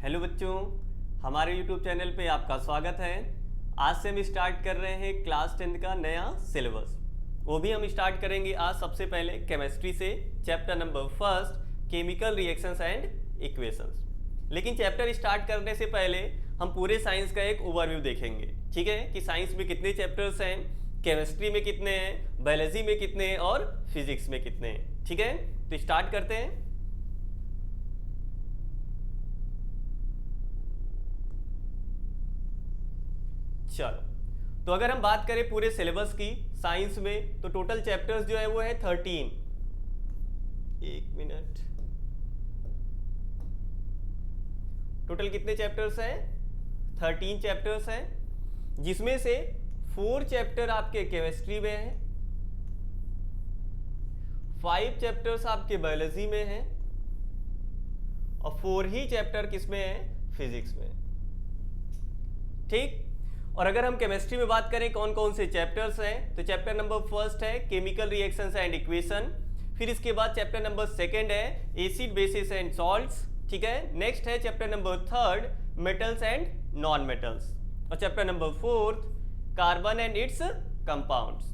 Hello बच्चों, हमारे YouTube channel पे आपका स्वागत है। आज से हम स्टार्ट कर रहे हैं क्लास 10 का नया सिलेबस। वो भी हम स्टार्ट करेंगे आज सबसे पहले केमिस्ट्री से, chapter number first chemical reactions and equations. लेकिन चैप्टर स्टार्ट करने से पहले हम पूरे साइंस का एक ओवरव्यू देखेंगे, ठीक है, कि साइंस में कितने चैप्टर्स हैं, केमिस्ट्री में कितने हैं, बायोलॉजी में कितने हैं और फिजिक्स में कितने हैं। ठीक है, तो स्टार्ट करते हैं। चलो, तो अगर हम बात करें पूरे सिलेबस की साइंस में, तो टोटल चैप्टर्स जो है वो है 13। एक मिनट, टोटल कितने चैप्टर्स हैं? 13 चैप्टर्स हैं, जिसमें से 4 चैप्टर आपके केमिस्ट्री में हैं, 5 चैप्टर्स आपके बायोलॉजी में हैं और 4 ही चैप्टर किसमें है? फिजिक्स में। ठीक, और अगर हम केमिस्ट्री में बात करें कौन कौन से चैप्टर्स हैं, तो चैप्टर नंबर फर्स्ट है केमिकल रिएक्शंस एंड इक्वेशन। फिर इसके बाद चैप्टर नंबर सेकंड है एसिड बेसिस एंड सॉल्ट्स। ठीक है, नेक्स्ट है chapter number third metals and non metals, और chapter number fourth carbon and its compounds.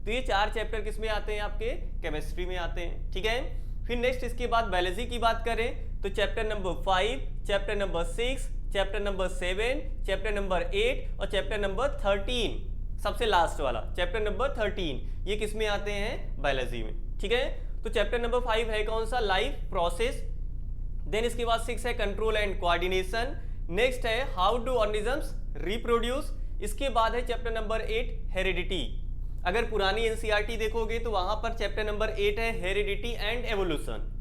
तो ये 4 चैप्टर किस में आते हैं? आपके केमिस्ट्री में आते हैं। ठीक है, फिर नेक्स्ट इसके बाद बायोलॉजी की बात करें तो chapter number 5, chapter number 6, chapter number 7, chapter number 8 और चैप्टर नंबर 13, सबसे लास्ट वाला चैप्टर नंबर 13, ये किस में आते हैं? बायोलॉजी में। ठीक है, तो चैप्टर नंबर 5 है कौन सा? Life process. देन इसके बाद 6 है कंट्रोल एंड कोऑर्डिनेशन। नेक्स्ट है हाउ डू ऑर्गेनिजम्स रिप्रोड्यूस। इसके बाद है चैप्टर नंबर 8 हेरिडिटी। अगर पुरानी एनसीईआरटी देखोगे तो वहां पर चैप्टर नंबर 8 है हेरिडिटी एंड एवोल्यूशन।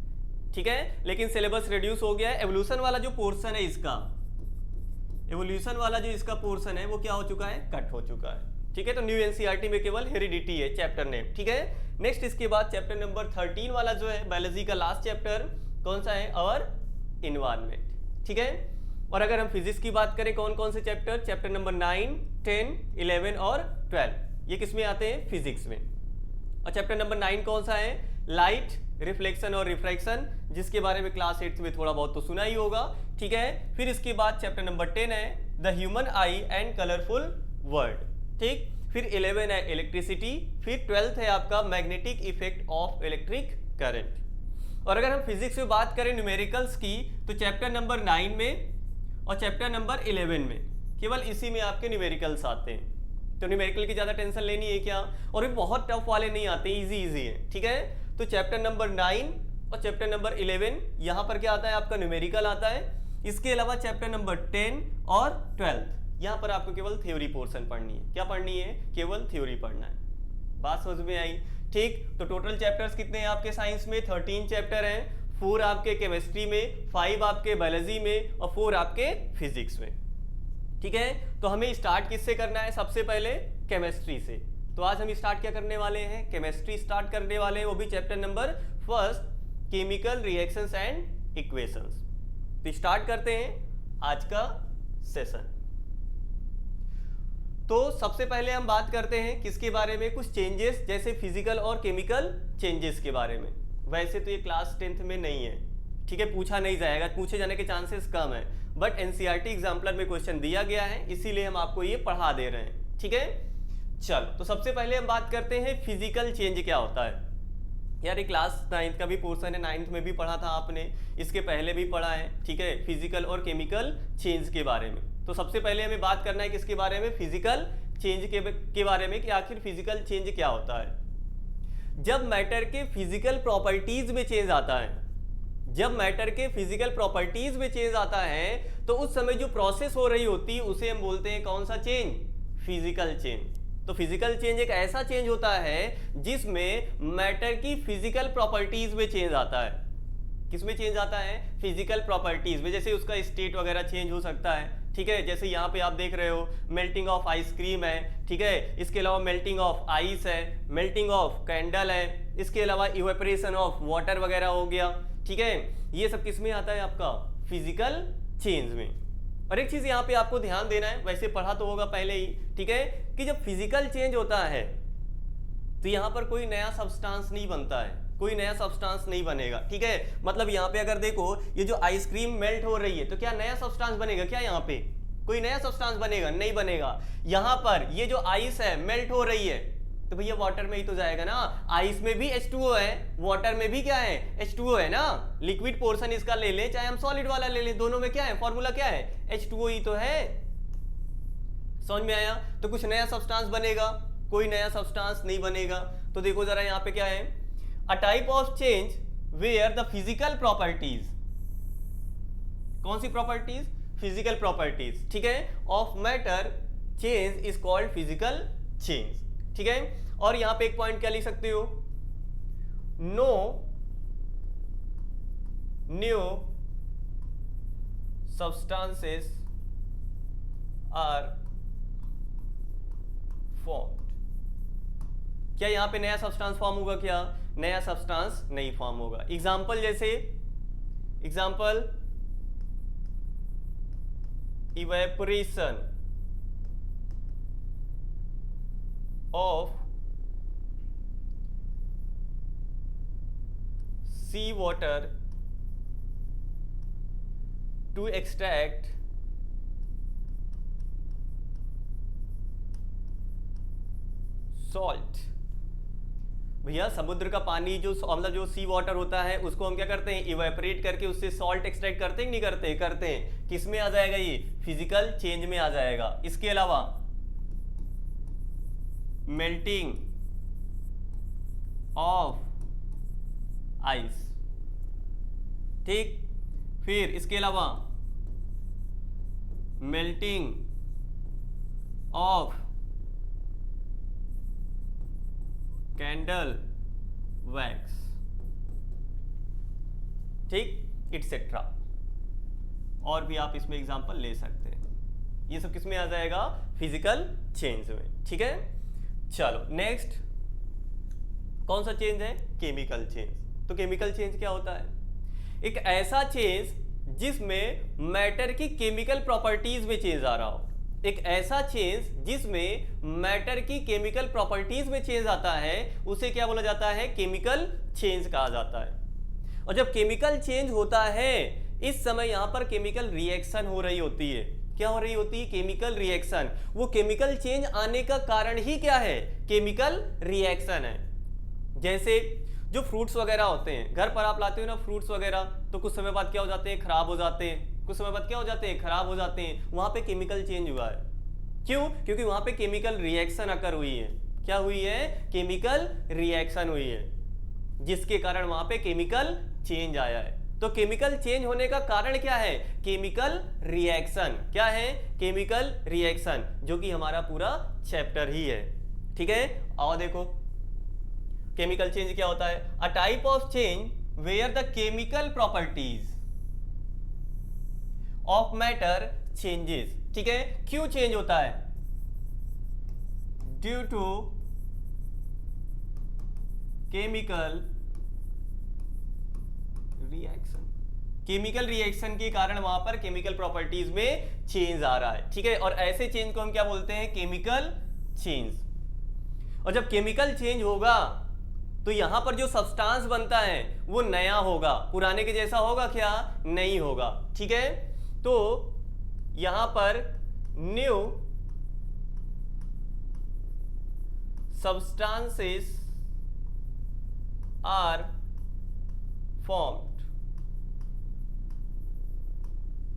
ठीक है, लेकिन सिलेबस रिड्यूस हो गया है। एवोल्यूशन वाला जो पोर्शन है इसका, एवोल्यूशन वाला जो इसका पोर्शन है वो क्या हो चुका है? कट हो चुका है। ठीक है, तो न्यू एनसीईआरटी में केवल हेरिडिटी है चैप्टर नेम। ठीक है, नेक्स्ट इसके बाद चैप्टर नंबर 13 वाला जो है बायोलॉजी का लास्ट चैप्टर कौन सा है? Our environment. ठीक है, और अगर हम फिजिक्स की बात करें कौन कौन से चैप्टर? चैप्टर नंबर 9, 10, 11 और 12, ये किस में आते हैं? फिजिक्स में। और चैप्टर नंबर 9 कौन सा है? लाइट, रिफ्लेक्शन और रिफ्रैक्शन, जिसके बारे में क्लास 8 में थोड़ा बहुत तो सुना ही होगा। ठीक है, फिर इसके बाद चैप्टर नंबर 10 है the human I and colourful world. ठीक, फिर 11 है इलेक्ट्रिसिटी, फिर 12th है आपका magnetic effect of electric current. और अगर हम फिजिक्स में बात करें न्यूमेरिकल्स की, तो चैप्टर नंबर 9 में और चैप्टर नंबर 11 में, केवल इसी में आपके न्यूमेरिकल्स आते हैं। तो न्यूमेरिकल की ज्यादा टेंशन लेनी है क्या? और भी बहुत टफ वाले नहीं आते, इजी इजी है। ठीक है, तो चैप्टर नंबर 9 और चैप्टर नंबर 11 यहाँ पर क्या आता है? आपका न्यूमेरिकल आता है। इसके अलावा चैप्टर नंबर 10 और 12 यहाँ पर आपको केवल थ्योरी पोर्शन पढ़नी है। क्या पढ़नी है? केवल थ्योरी पढ़ना है। बात समझ में आई? ठीक, तो टोटल चैप्टर्स कितने हैं आपके साइंस में? 13 चैप्टर हैं, 4 आपके केमिस्ट्री में, 5 आपके बायोलॉजी में और 4 आपके फिजिक्स में। ठीक है, तो हमें स्टार्ट किससे करना है? सबसे पहले केमिस्ट्री से। तो आज हम स्टार्ट क्या करने वाले हैं? केमिस्ट्री स्टार्ट करने वाले हैं, वो भी chapter number first chemical reactions and equations. तो स्टार्ट करते हैं आज का सेशन। तो सबसे पहले हम बात करते हैं किसके बारे में? कुछ चेंजेस, जैसे फिजिकल और केमिकल चेंजेस के बारे में। वैसे तो ये क्लास 10th में नहीं है, ठीक है, पूछा नहीं जाएगा, पूछे जाने के चांसेस कम है, बट एनसीईआरटी एग्जाम्पलर में क्वेश्चन दिया गया है, इसीलिए हम आपको ये पढ़ा दे रहे हैं। ठीक है, चलो, तो सबसे पहले हम बात करते हैं फिजिकल चेंज क्या होता है। यार ये क्लास 9th का भी पोर्शन है, 9th में भी पढ़ा था आपने, इसके पहले भी पढ़ा है। ठीक है, फिजिकल और केमिकल चेंज के बारे में। तो सबसे पहले हमें बात करना है किसके बारे में? फिजिकल चेंज के बारे में, कि आखिर फिजिकल चेंज क्या होता है। जब मैटर के फिजिकल प्रॉपर्टीज में चेंज आता है, जब मैटर के फिजिकल प्रॉपर्टीज में चेंज आता है, तो उस समय जो प्रोसेस हो रही होती है उसे हम बोलते हैं कौन सा चेंज? Physical change. तो फिजिकल चेंज एक ऐसा चेंज होता है जिसमें मैटर की फिजिकल प्रॉपर्टीज में चेंज आता है। किसमें चेंज आता है? फिजिकल प्रॉपर्टीज में। जैसे उसका स्टेट वगैरह चेंज हो सकता है। ठीक है, जैसे यहाँ पे आप देख रहे हो मेल्टिंग ऑफ आइसक्रीम है। ठीक है, इसके अलावा मेल्टिंग ऑफ आइस है, मेल्टिंग ऑफ कैंडल है, इसके अलावा इवेपोरेशन ऑफ वाटर वगैरह हो गया। ठीक है, ये सब किस में आता है? आपका फिजिकल चेंज में। और एक चीज यहाँ पे आपको ध्यान देना है, वैसे पढ़ा तो होगा पहले ही, ठीक है, कि जब फिजिकल चेंज होता है तो यहाँ पर कोई नया सब्सटेंस नहीं बनता है, कोई नया सब्सटेंस नहीं बनेगा। ठीक है, मतलब यहाँ पे अगर देखो ये जो आइसक्रीम मेल्ट हो रही है तो क्या नया सब्सटेंस बनेगा क्या? यहाँ पे कोई नया सब्सटेंस बनेगा? नहीं बनेगा। यहाँ पर ये जो आइस है मेल्ट हो रही है तो भैया वाटर में ही तो जाएगा ना। आइस में भी H2O है, वाटर में भी क्या है? H2O है ना। लिक्विड पोर्शन इसका ले लें चाहे हम सॉलिड वाला ले लें, दोनों में क्या है? फॉर्मूला क्या है? H2O ही तो है। समझ में आया? तो कुछ नया सब्सटेंस बनेगा? कोई नया सब्सटेंस नहीं बनेगा। तो देखो जरा यहाँ पे क्या है, a type of change where the physical properties, कौन सी प्रॉपर्टीज? फिजिकल प्रॉपर्टीज, ठीक है, of matter change is called physical change. ठीक है, और यहां पे एक पॉइंट क्या लिख सकते हो, no new substances are formed. क्या यहां पे नया सब्सटेंस फॉर्म होगा क्या? नया सब्सटेंस नहीं फॉर्म होगा। एग्जाम्पल जैसे example evaporation of sea water to extract salt. भैया समुद्र का पानी जो मतलब जो सी वाटर होता है उसको हम क्या करते हैं? इवेपोरेट करके उससे सॉल्ट एक्सट्रैक्ट करते हैं कि नहीं करते? करते हैं। किस में आ जाएगा ये? फिजिकल चेंज में आ जाएगा। इसके अलावा मेल्टिंग ऑफ आइस, ठीक, फिर इसके अलावा मेल्टिंग ऑफ कैंडल वैक्स, ठीक, इटसेट्रा। और भी आप इसमें एग्जांपल ले सकते हैं। ये सब किस में आ जाएगा? फिजिकल चेंज में। ठीक है, चलो नेक्स्ट कौन सा चेंज है? Chemical change. तो केमिकल चेंज क्या होता है? एक ऐसा चेंज जिसमें मैटर की केमिकल प्रॉपर्टीज में चेंज आ रहा हो। एक ऐसा चेंज जिसमें मैटर की केमिकल प्रॉपर्टीज में चेंज आता है उसे क्या बोला जाता है? केमिकल चेंज कहा जाता है। और जब केमिकल चेंज होता है इस समय यहां पर केमिकल रिएक्शन हो रही होती है। क्या हो रही होती है? Chemical reaction. वो केमिकल चेंज आने का कारण ही क्या है? केमिकल रिएक्शन है। जैसे जो फ्रूट्स वगैरह होते हैं, घर पर आप लाते हो ना फ्रूट्स वगैरह, तो कुछ समय बाद क्या हो जाते हैं? खराब हो जाते हैं। कुछ समय बाद क्या हो जाते हैं? खराब हो जाते हैं। वहां पे केमिकल चेंज हुआ है। क्यों? क्योंकि वहां पे केमिकल रिएक्शन अकर हुई है। क्या हुई है? केमिकल रिएक्शन हुई है, जिसके कारण वहां पे केमिकल चेंज आया है। तो केमिकल चेंज होने का कारण क्या है? Chemical reaction. क्या है? केमिकल रिएक्शन, जो कि हमारा पूरा चैप्टर ही है। ठीक है, और देखो केमिकल चेंज क्या होता है? A type of change where the chemical properties of matter changes. ठीक है, क्यों चेंज होता है? Due to chemical reaction. Chemical reaction के कारण वहां पर केमिकल प्रॉपर्टीज में चेंज आ रहा है। ठीक है, और ऐसे चेंज को हम क्या बोलते हैं? Chemical change. और जब केमिकल चेंज होगा तो यहां पर जो सब्सटेंस बनता है वो नया होगा। पुराने के जैसा होगा क्या? नहीं होगा। ठीक है, तो यहां पर न्यू सब्सटेंसेस आर फॉर्म्ड।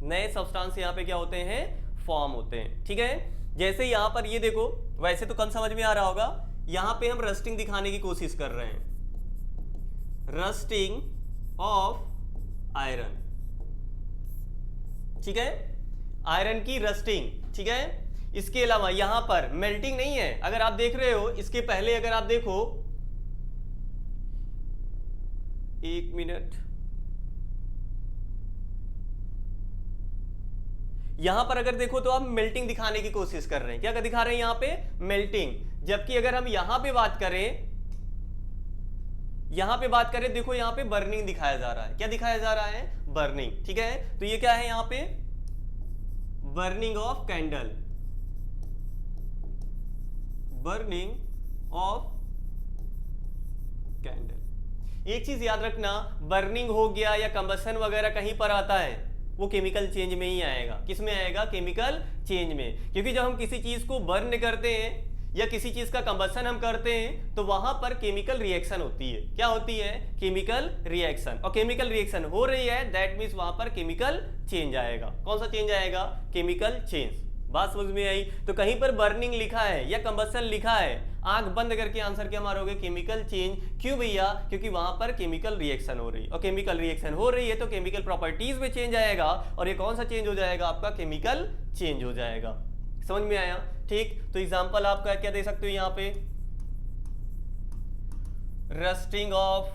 नए सब्सटेंस यहां पे क्या होते हैं? फॉर्म होते हैं। ठीक है, जैसे यहां पर ये देखो, वैसे तो कम समझ में आ रहा होगा, यहां पे हम रस्टिंग दिखाने की कोशिश कर रहे हैं। Rusting of iron. ठीक है, आयरन की रस्टिंग। ठीक है, इसके अलावा यहां पर मेल्टिंग नहीं है। अगर आप देख रहे हो, इसके पहले अगर आप देखो, एक मिनट, यहां पर अगर देखो तो आप मेल्टिंग दिखाने की कोशिश कर रहे हैं। क्या दिखा रहे हैं यहां पे? मेल्टिंग। जबकि अगर हम यहां पे बात करें, देखो यहां पे बर्निंग दिखाया जा रहा है। क्या दिखाया जा रहा है? बर्निंग। ठीक है, तो ये क्या है यहां पे? Burning of candle. Burning of candle. एक चीज याद रखना, बर्निंग हो गया या कंबशन वगैरह कहीं पर आता है, वो केमिकल चेंज में ही आएगा। किस में आएगा? केमिकल चेंज में। क्योंकि जब हम किसी चीज को बर्न करते हैं या किसी चीज का कंबशन हम करते हैं तो वहां पर केमिकल रिएक्शन होती है। क्या होती है? Chemical reaction. और केमिकल रिएक्शन हो रही है, दैट मीन्स वहां पर केमिकल चेंज आएगा। कौन सा चेंज आएगा? Chemical change. बात समझ में आई? तो कहीं पर बर्निंग लिखा है या कंबशन लिखा है, आंख बंद करके आंसर क्या मारोगे? Chemical change. क्यों भैया? क्योंकि वहां पर केमिकल रिएक्शन हो रही है, और केमिकल रिएक्शन हो रही है तो केमिकल प्रॉपर्टीज में चेंज आएगा, और ये कौन सा चेंज हो जाएगा? आपका केमिकल चेंज हो जाएगा। समझ में आया? ठीक। तो एग्जांपल आपका क्या दे सकते हो यहाँ पे? रस्टिंग ऑफ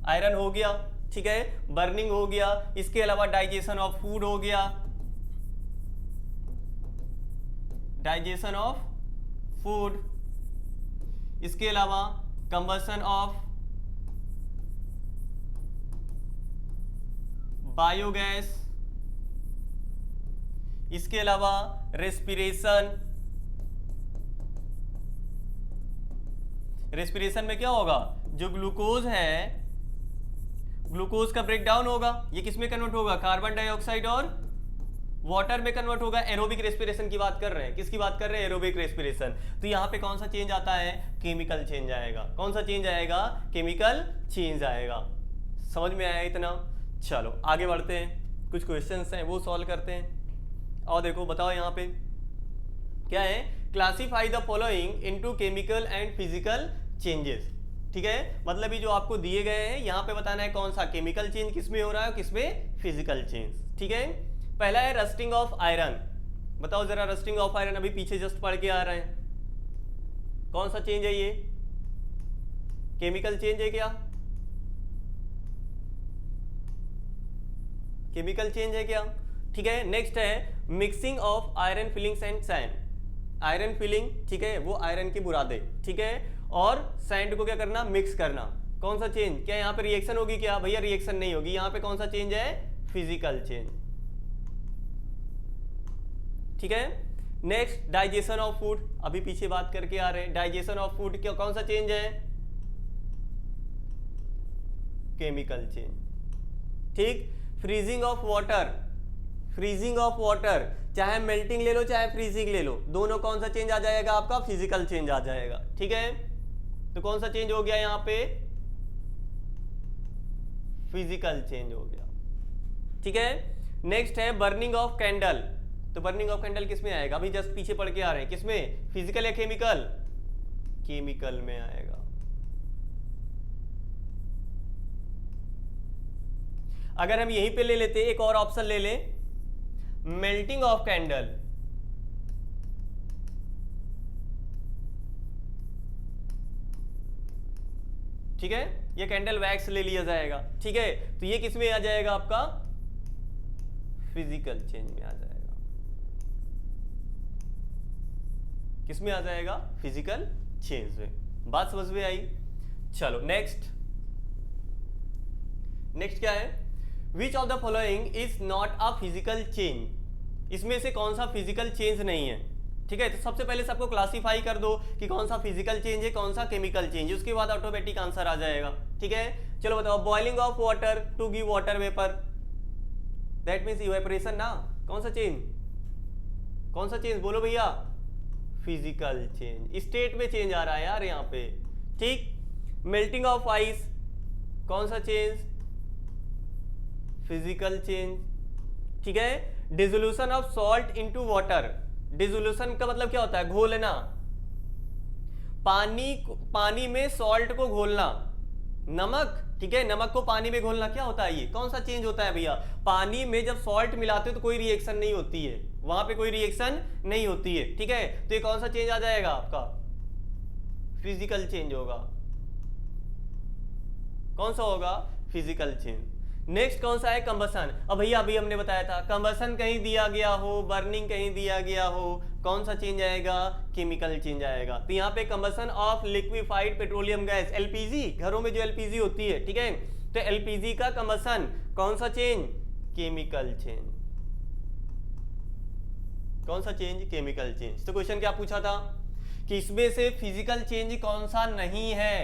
आयरन हो गया, ठीक है, बर्निंग हो गया, इसके अलावा डाइजेशन ऑफ फूड हो गया, डाइजेशन ऑफ फूड, इसके अलावा कंबशन ऑफ बायोगैस, इसके अलावा रेस्पिरेशन। रेस्पिरेशन में क्या होगा? जो ग्लूकोज है, ग्लूकोज का ब्रेकडाउन होगा, ये किस में कन्वर्ट होगा? कार्बन डाइऑक्साइड और वाटर में कन्वर्ट होगा। एरोबिक रेस्पिरेशन की बात कर रहे हैं। किसकी बात कर रहे हैं? Aerobic respiration. तो यहां पे कौन सा चेंज आता है? केमिकल चेंज आएगा। कौन सा चेंज आएगा? केमिकल चेंज आएगा। समझ में आया इतना? चलो आगे बढ़ते हैं, कुछ क्वेश्चंस हैं वो सॉल्व करते हैं। और देखो बताओ यहाँ पे क्या है? Classify the following into chemical and physical changes. ठीक है, मतलब ये जो आपको दिए गए हैं यहाँ पे बताना है कौन सा केमिकल चेंज किस में हो रहा है, किस में फिजिकल चेंज। ठीक है, पहला है रस्टिंग ऑफ आयरन। बताओ जरा, रस्टिंग ऑफ आयरन अभी पीछे जस्ट पढ़ के आ रहे हैं, कौन सा चेंज है ये? केमिकल चेंज है क्या? केमिकल चेंज है क्या? ठीक है, नेक्स्ट है mixing of iron filings and sand. Iron filling, ठीक है, वो आयरन के बुरादे, ठीक है, और सैंड को क्या करना? मिक्स करना। कौन सा चेंज? क्या यहाँ पे रिएक्शन होगी क्या? भैया रिएक्शन नहीं होगी। यहाँ पे कौन सा चेंज है? Physical change. ठीक है, नेक्स्ट डाइजेशन ऑफ फूड, अभी पीछे बात करके आ रहे हैं। डाइजेशन ऑफ फूड क्या कौन सा चेंज है? Chemical change. ठीक, freezing of water, freezing of water, चाहे मेल्टिंग ले लो चाहे फ्रीजिंग ले लो, दोनों कौन सा चेंज आ जाएगा? आपका फिजिकल चेंज आ जाएगा। ठीक है, तो कौन सा चेंज हो गया यहां पे? फिजिकल चेंज हो गया। ठीक है, नेक्स्ट है बर्निंग ऑफ कैंडल। तो बर्निंग ऑफ कैंडल किस में आएगा? अभी जस्ट पीछे पढ़ के आ रहे हैं, किस में? फिजिकल या केमिकल? केमिकल में आएगा। अगर हम यहीं पे ले लेते, एक और ऑप्शन ले ले, मेल्टिंग ऑफ कैंडल। ठीक है, ये कैंडल वैक्स ले लिया जाएगा। ठीक है, तो ये किस में आ जाएगा? आपका फिजिकल चेंज में आ जाएगा। किस में आ जाएगा? फिजिकल चेंज में। बात समझ में आई? चलो नेक्स्ट, नेक्स्ट क्या है? Which of the following is not a physical change. इसमें से कौन सा फिजिकल चेंज नहीं है? ठीक है, तो सबसे पहले सबको क्लासीफाई कर दो कि कौन सा फिजिकल चेंज है, कौन सा केमिकल चेंज है, उसके बाद ऑटोमेटिक आंसर आ जाएगा। ठीक है, चलो बताओ, boiling of water to give water vapour, that means evaporation ना। कौन सा चेंज? कौन सा चेंज बोलो भैया? Physical change. स्टेट में चेंज आ रहा है यार यहाँ पे। ठीक, मेल्टिंग ऑफ आइस, कौन सा चेंज? Physical change. ठीक है, dissolution of salt into water. Dissolution का मतलब क्या होता है? घोलना, पानी में सॉल्ट को घोलना, नमक, ठीक है, नमक को पानी में घोलना, क्या होता है ये? कौन सा चेंज होता है भैया? पानी में जब सॉल्ट मिलाते हो तो कोई रिएक्शन नहीं होती है, वहां पे कोई रिएक्शन नहीं होती है। ठीक है, तो ये कौन सा चेंज आ जाएगा? आपका फिजिकल चेंज होगा। कौन सा होगा? Physical change. नेक्स्ट कौन सा है? कंबसन। अब भैया अभी हमने बताया था, कंबसन कहीं दिया गया हो, बर्निंग कहीं दिया गया हो, कौन सा चेंज आएगा? केमिकल चेंज आएगा। तो यहाँ पे combustion of liquefied petroleum gas, LPG, घरों में जो एलपीजी होती है, ठीक है, तो एलपीजी का कंबसन, कौन सा चेंज? Chemical change. कौन सा चेंज? Chemical change. तो क्वेश्चन क्या पूछा था कि इसमें से फिजिकल चेंज कौन सा नहीं है?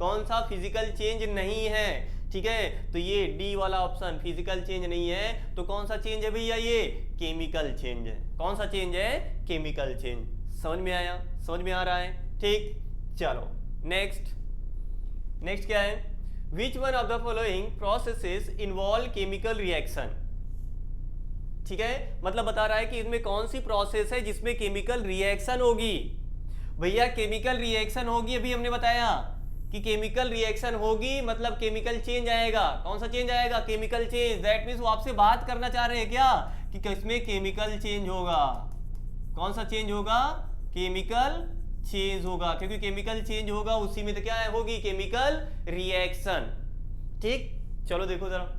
कौन सा फिजिकल चेंज नहीं है, ठीक है। तो ये डी वाला ऑप्शन फिजिकल चेंज नहीं है, तो कौन सा चेंज है भैया, ये केमिकल चेंज है। कौन सा चेंज है, केमिकल चेंज। समझ में आया, समझ में आ रहा है, ठीक। चलो नेक्स्ट क्या है, which one of the following processes involve chemical reaction, ठीक है। मतलब बता रहा है कि इसमें कौन सी प्रोसेस है जिसमें केमिकल रिएक्शन होगी। भैया केमिकल रिएक्शन होगी, अभी हमने बताया कि केमिकल रिएक्शन होगी मतलब केमिकल चेंज आएगा। कौन सा चेंज आएगा, केमिकल चेंज। दैट मीन्स वो आपसे बात करना चाह रहे हैं क्या कि किसमें केमिकल चेंज होगा। कौन सा चेंज होगा, केमिकल चेंज होगा, क्योंकि केमिकल चेंज होगा उसी में तो क्या होगी, केमिकल रिएक्शन, ठीक। चलो देखो जरा,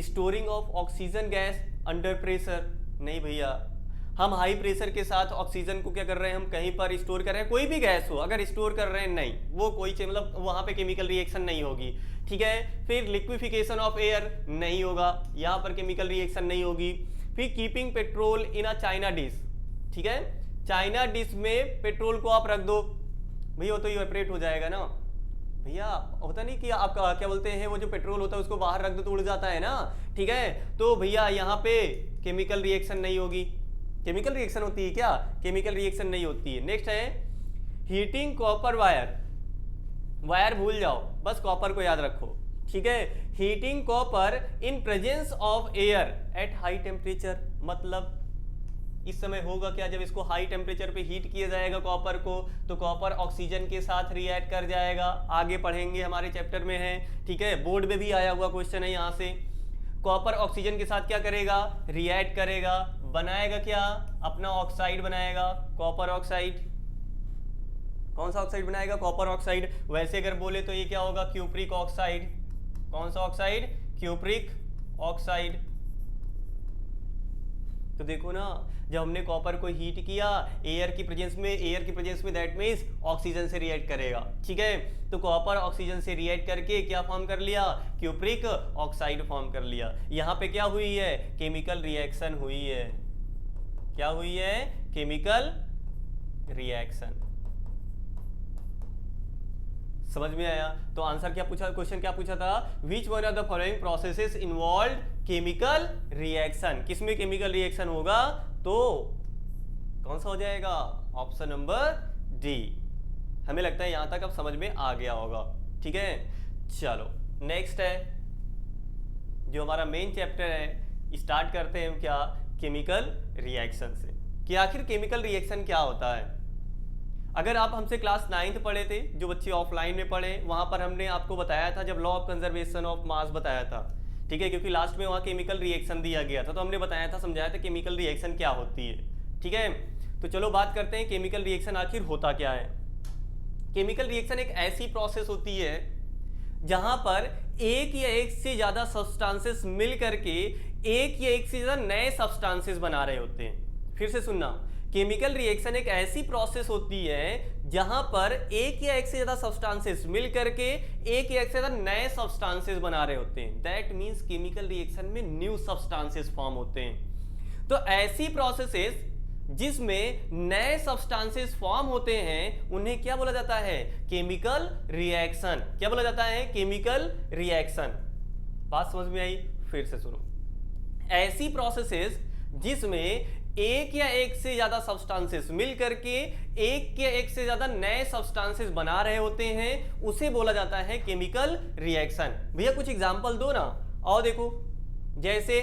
storing of oxygen gas under pressure, नहीं भैया, हम हाई प्रेशर के साथ ऑक्सीजन को क्या कर रहे हैं, हम कहीं पर स्टोर कर रहे हैं, कोई भी गैस हो अगर स्टोर कर रहे हैं, नहीं, वो कोई मतलब वहां पे केमिकल रिएक्शन नहीं होगी, ठीक है। फिर लिक्विफिकेशन ऑफ एयर नहीं होगा, यहां पर केमिकल रिएक्शन नहीं होगी। फिर keeping petrol in a China dish, ठीक है, चाइना डिश में पेट्रोल को आप रख दो, भैया वो तो इवेपोरेट हो जाएगा ना भैया, होता नहीं कि आप क्या बोलते हैं, वो जो पेट्रोल होता है उसको बाहर रख दो तो उड़ जाता है ना, ठीक है। तो भैया यहाँ पे केमिकल रिएक्शन नहीं होगी। केमिकल रिएक्शन होती है क्या, केमिकल रिएक्शन नहीं होती है। नेक्स्ट है हीटिंग कॉपर वायर, वायर भूल जाओ, बस कॉपर को याद रखो, ठीक है। Heating copper in presence of air at high temperature, मतलब इस समय होगा क्या, जब इसको हाई टेम्परेचर पे हीट किया जाएगा कॉपर को, तो कॉपर ऑक्सीजन के साथ रिएक्ट कर जाएगा। आगे पढ़ेंगे, हमारे चैप्टर में है, ठीक है, बोर्ड में भी आया हुआ क्वेश्चन है यहाँ से। कॉपर ऑक्सीजन के साथ क्या करेगा, रिएक्ट करेगा, बनाएगा क्या, अपना ऑक्साइड बनाएगा, कॉपर ऑक्साइड। कौन सा ऑक्साइड बनाएगा, कॉपर ऑक्साइड। वैसे अगर बोले तो ये क्या होगा, क्यूप्रिक ऑक्साइड। कौन सा ऑक्साइड, क्यूप्रिक ऑक्साइड। तो देखो ना, जब हमने कॉपर को हीट किया एयर की प्रेजेंस में, दैट मीन्स ऑक्सीजन से रिएक्ट करेगा, ठीक है। तो कॉपर ऑक्सीजन से रिएक्ट करके क्या फॉर्म कर लिया, क्यूप्रिक ऑक्साइड फॉर्म कर लिया। यहाँ पे क्या हुई है, केमिकल रिएक्शन हुई है। क्या हुई है, केमिकल रिएक्शन। समझ में आया। तो आंसर क्या पूछा, क्वेश्चन क्या पूछा था, which one of the following processes involve chemical reaction, किसमें केमिकल रिएक्शन होगा, तो कौन सा हो जाएगा, ऑप्शन नंबर डी। हमें लगता है यहां तक अब समझ में आ गया होगा, ठीक है। चलो नेक्स्ट है जो हमारा मेन चैप्टर है, स्टार्ट करते हैं क्या, केमिकल रिएक्शन से, कि आखिर केमिकल रिएक्शन क्या होता है। अगर आप हमसे क्लास 9th पढ़े थे, जो बच्चे ऑफलाइन में पढ़े, वहां पर हमने आपको बताया था, जब law of conservation of mass बताया था, ठीक है, क्योंकि लास्ट में वहां केमिकल रिएक्शन दिया गया था, तो हमने बताया था, समझाया था केमिकल रिएक्शन क्या होती है, ठीक है। तो चलो बात करते हैं केमिकल रिएक्शन आखिर होता क्या है। केमिकल रिएक्शन एक ऐसी प्रोसेस होती है जहां पर एक या एक से ज्यादा सब्सटेंसेस मिल करके एक या एक से ज्यादा नए सब्सटेंसेस बना रहे होते हैं। फिर से सुनना, केमिकल रिएक्शन एक ऐसी प्रोसेस होती है जहां पर एक या एक से ज्यादा सब्सटेंसेस मिल करके एक या एक से ज्यादा नए सब्सटेंसेस बना रहे होते हैं। दैट मींस केमिकल रिएक्शन में न्यू सब्सटेंसेस फॉर्म होते हैं। तो ऐसी प्रोसेसेस जिसमें नए सब्सटेंसेस फॉर्म होते हैं उन्हें क्या बोला जाता है, केमिकल रिएक्शन। क्या बोला जाता है, केमिकल रिएक्शन। बात समझ में आई, फिर से सुनो, ऐसी प्रोसेसेस जिसमें एक या एक से ज्यादा सब्सटेंसेस मिल करके एक या एक से ज्यादा नए सब्सटेंसेस बना रहे होते हैं, उसे बोला जाता है केमिकल रिएक्शन। भैया कुछ एग्जांपल दो ना, और देखो, जैसे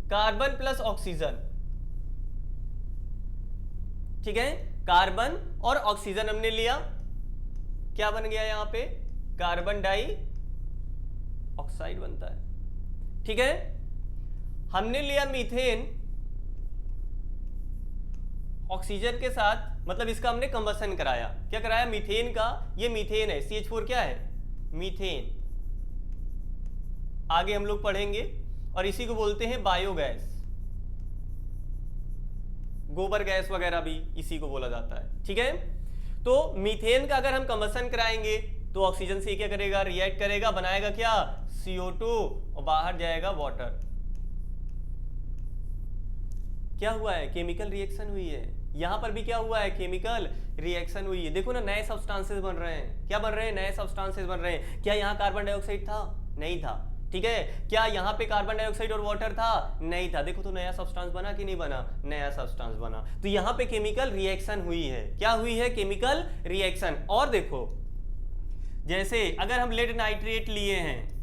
कार्बन प्लस ऑक्सीजन, ठीक है, कार्बन और ऑक्सीजन हमने लिया, क्या बन गया यहां पे, कार्बन डाई ऑक्साइड बनता है, ठीक है। हमने लिया मीथेन ऑक्सीजन के साथ, मतलब इसका हमने कंबसन कराया, क्या कराया, मीथेन का, ये मीथेन है, CH4 क्या है, मीथेन। आगे हम लोग पढ़ेंगे, और इसी को बोलते हैं बायोगैस, गोबर गैस वगैरह भी इसी को बोला जाता है, ठीक है। तो मीथेन का अगर हम कंबसन कराएंगे तो ऑक्सीजन से क्या करेगा, रिएक्ट करेगा, बनाएगा क्या, CO2, और बाहर जाएगा वाटर। क्या हुआ है, केमिकल रिएक्शन हुई है। यहां पर भी क्या हुआ है, केमिकल रिएक्शन हुई है। देखो ना, नए सब्सटेंसेस बन रहे हैं। क्या बन रहे हैं, नए सब्सटेंसेस बन रहे हैं। क्या यहाँ कार्बन डाइऑक्साइड था, नहीं था, ठीक है। क्या यहाँ पे कार्बन डाइऑक्साइड और वाटर था, नहीं था। देखो तो नया सब्सटेंस बना कि नहीं बना, नया सब्सटेंस बना। तो यहाँ पे केमिकल रिएक्शन हुई है। क्या हुई है, केमिकल रिएक्शन। और देखो, जैसे अगर हम लेड नाइट्रेट लिए हैं,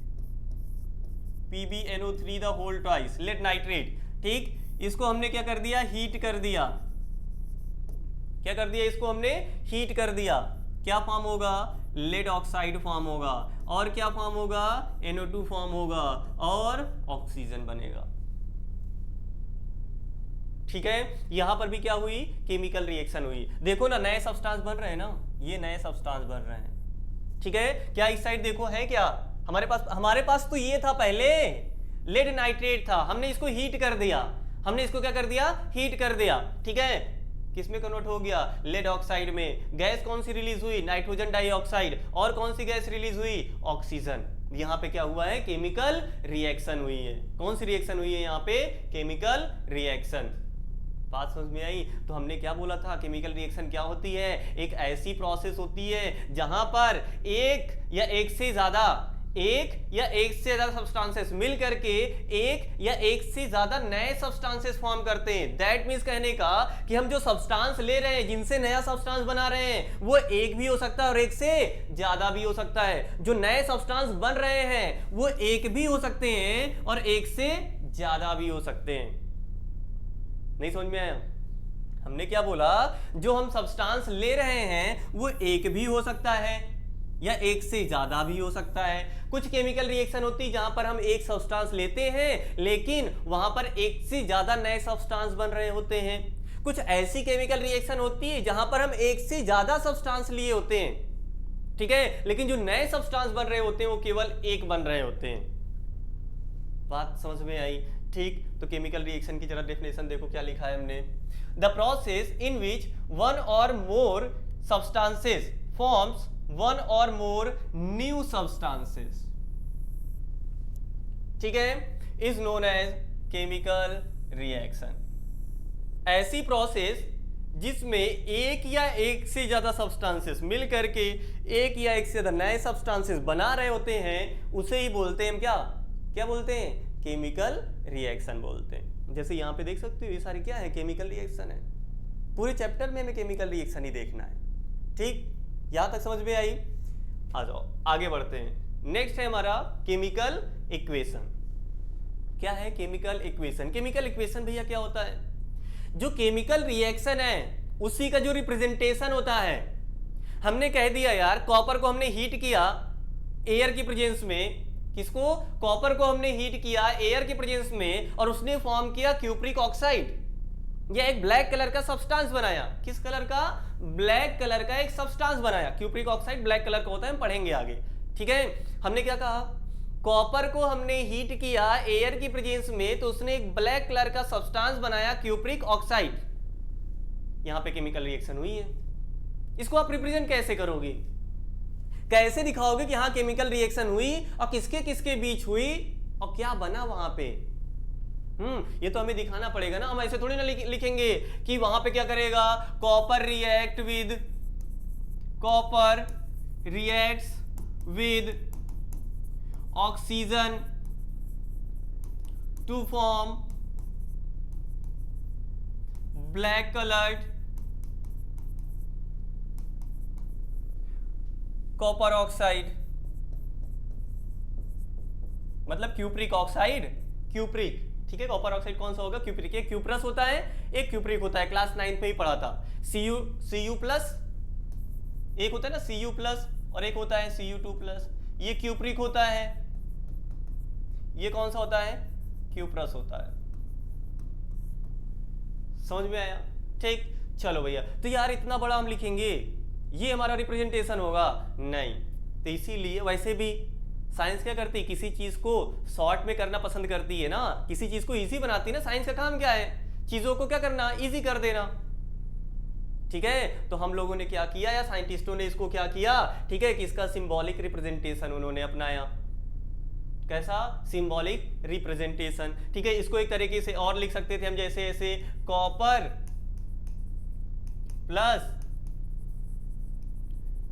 PbNO3 the whole twice, lead nitrate, ठीक, इसको हमने क्या कर दिया, हीट कर दिया। क्या कर दिया, इसको हमने हीट कर दिया। क्या फॉर्म होगा, लेड ऑक्साइड फॉर्म होगा। और क्या फॉर्म होगा, NO2 फॉर्म होगा और ऑक्सीजन बनेगा। ठीक है, यहां पर भी क्या हुई, केमिकल रिएक्शन हुई। देखो ना, नए सब्सटेंस बन रहे हैं ना, ये नए सब्सटेंस बन रहे हैं। ठीक है, क्या इस साइड देखो है क्या, हमारे पास तो ये था पहले, लेड नाइट्रेट था, हमने इसको हीट कर दिया। हमने इसको क्या कर दिया, हीट कर दिया। ठीक है, किस में कन्वर्ट हो गया, लेड ऑक्साइड में। गैस कौन सी रिलीज हुई, नाइट्रोजन डाइऑक्साइड। और कौन सी गैस रिलीज हुई, ऑक्सीजन। यहां पे क्या हुआ है, केमिकल रिएक्शन हुई है। कौन सी रिएक्शन हुई है यहाँ पे, केमिकल रिएक्शन। बात समझ में आई। तो हमने क्या बोला था, केमिकल रिएक्शन क्या होती है, एक ऐसी प्रोसेस होती है जहां पर एक या एक से ज्यादा सब्सटेंसेस मिल करके एक या एक से ज्यादा नए सब्सटेंसेस फॉर्म करते हैं। दैट मींस कहने का कि हम जो सब्सटेंस ले रहे हैं, जिनसे नया सब्सटेंस बना रहे हैं, वो एक भी हो सकता है और एक से ज्यादा भी हो सकता है। जो नए सब्सटेंस बन रहे हैं वो एक भी हो सकते हैं और एक से ज्यादा भी हो सकते हैं। नहीं समझ में आया, हमने क्या बोला, जो हम सब्सटेंस ले रहे हैं वो एक भी हो सकता है या एक से ज्यादा भी हो सकता है। कुछ केमिकल रिएक्शन होती है जहां पर हम एक सब्सटेंस लेते हैं लेकिन वहां पर एक से ज्यादा नए सब्सटेंस बन रहे होते हैं। कुछ ऐसी केमिकल रिएक्शन होती है जहां पर हम एक से ज्यादा सब्सटेंस लिए होते हैं, ठीक है, लेकिन जो नए सब्सटेंस बन रहे होते हैं वो केवल एक बन रहे होते हैं। बात समझ में आई, ठीक। तो केमिकल रिएक्शन की जरा डेफिनेशन देखो क्या लिखा है हमने, the process in which one और मोर सब्सटेंसेस फॉर्म्स वन और मोर न्यू सब्सटेंसेस, ठीक है, is known as chemical reaction. ऐसी प्रोसेस जिसमें एक या एक से ज्यादा सब्सटेंसेस मिल करके एक या एक से ज्यादा नए सब्सटेंसेस बना रहे होते हैं, उसे ही बोलते हैं हम क्या बोलते हैं, केमिकल रिएक्शन बोलते हैं। जैसे यहां पे देख सकते हो ये सारी क्या है, केमिकल रिएक्शन है। पूरे चैप्टर में हमें केमिकल रिएक्शन ही देखना है, ठीक। यहां तक समझ में आई। आ जाओ आगे बढ़ते हैं। नेक्स्ट है हमारा केमिकल इक्वेशन। क्या है केमिकल इक्वेशन? केमिकल इक्वेशन भैया क्या होता है, जो केमिकल रिएक्शन है उसी का जो रिप्रेजेंटेशन होता है। हमने कह दिया यार, कॉपर को हमने हीट किया एयर की प्रेजेंस में, किसको, कॉपर को हमने हीट किया एयर की प्रेजेंस में और उसने फॉर्म किया क्यूप्रिक ऑक्साइड, या एक ब्लैक कलर का सब्सटेंस बनाया। किस कलर का, ब्लैक कलर का एक सब्सटेंस बनाया। क्यूप्रिक ऑक्साइड ब्लैक कलर का होता है, हम पढ़ेंगे आगे, ठीक है। हमने क्या कहा, कॉपर को हमने हीट किया एयर की प्रेजेंस में तो उसने एक ब्लैक कलर का सब्सटेंस बनाया क्यूप्रिक ऑक्साइड। यहां पे केमिकल रिएक्शन हुई है। इसको आप रिप्रेजेंट कैसे करोगे, कैसे दिखाओगे कि हाँ केमिकल रिएक्शन हुई और किसके किसके बीच हुई और क्या बना वहां पे। ये तो हमें दिखाना पड़ेगा ना, हम ऐसे थोड़ी ना लिखेंगे कि वहां पे क्या करेगा, copper reacts with oxygen to form black coloured copper oxide, मतलब क्यूप्रिक ऑक्साइड, क्यूप्रिक, ठीक है। कॉपर ऑक्साइड कौन सा होगा, क्यूप्रिक। एक क्यूप्रस होता है, एक क्यूप्रिक होता है, क्लास 9 में ही पढ़ा था। Cu प्लस एक होता है ना, Cu प्लस, और एक होता है Cu2 प्लस, ये क्यूप्रिक होता है। ये कौन सा होता है, क्यूप्रस होता है। समझ में आया, ठीक। चलो भैया, तो यार इतना बड़ा हम लिखेंगे, ये हमारा रिप्रेजेंटेशन होगा नहीं, तो इसीलिए वैसे भी साइंस क्या करती है, किसी चीज को शॉर्ट में करना पसंद करती है ना, किसी चीज को इजी बनाती है ना। साइंस का काम क्या है, चीजों को क्या करना, इजी कर देना, ठीक है। तो हम लोगों ने क्या किया, या साइंटिस्टों ने इसको क्या किया, ठीक है, कि इसका सिंबॉलिक रिप्रेजेंटेशन उन्होंने अपनाया। कैसा, सिंबॉलिक रिप्रेजेंटेशन, ठीक है। इसको एक तरीके से और लिख सकते थे हम, जैसे ऐसे copper plus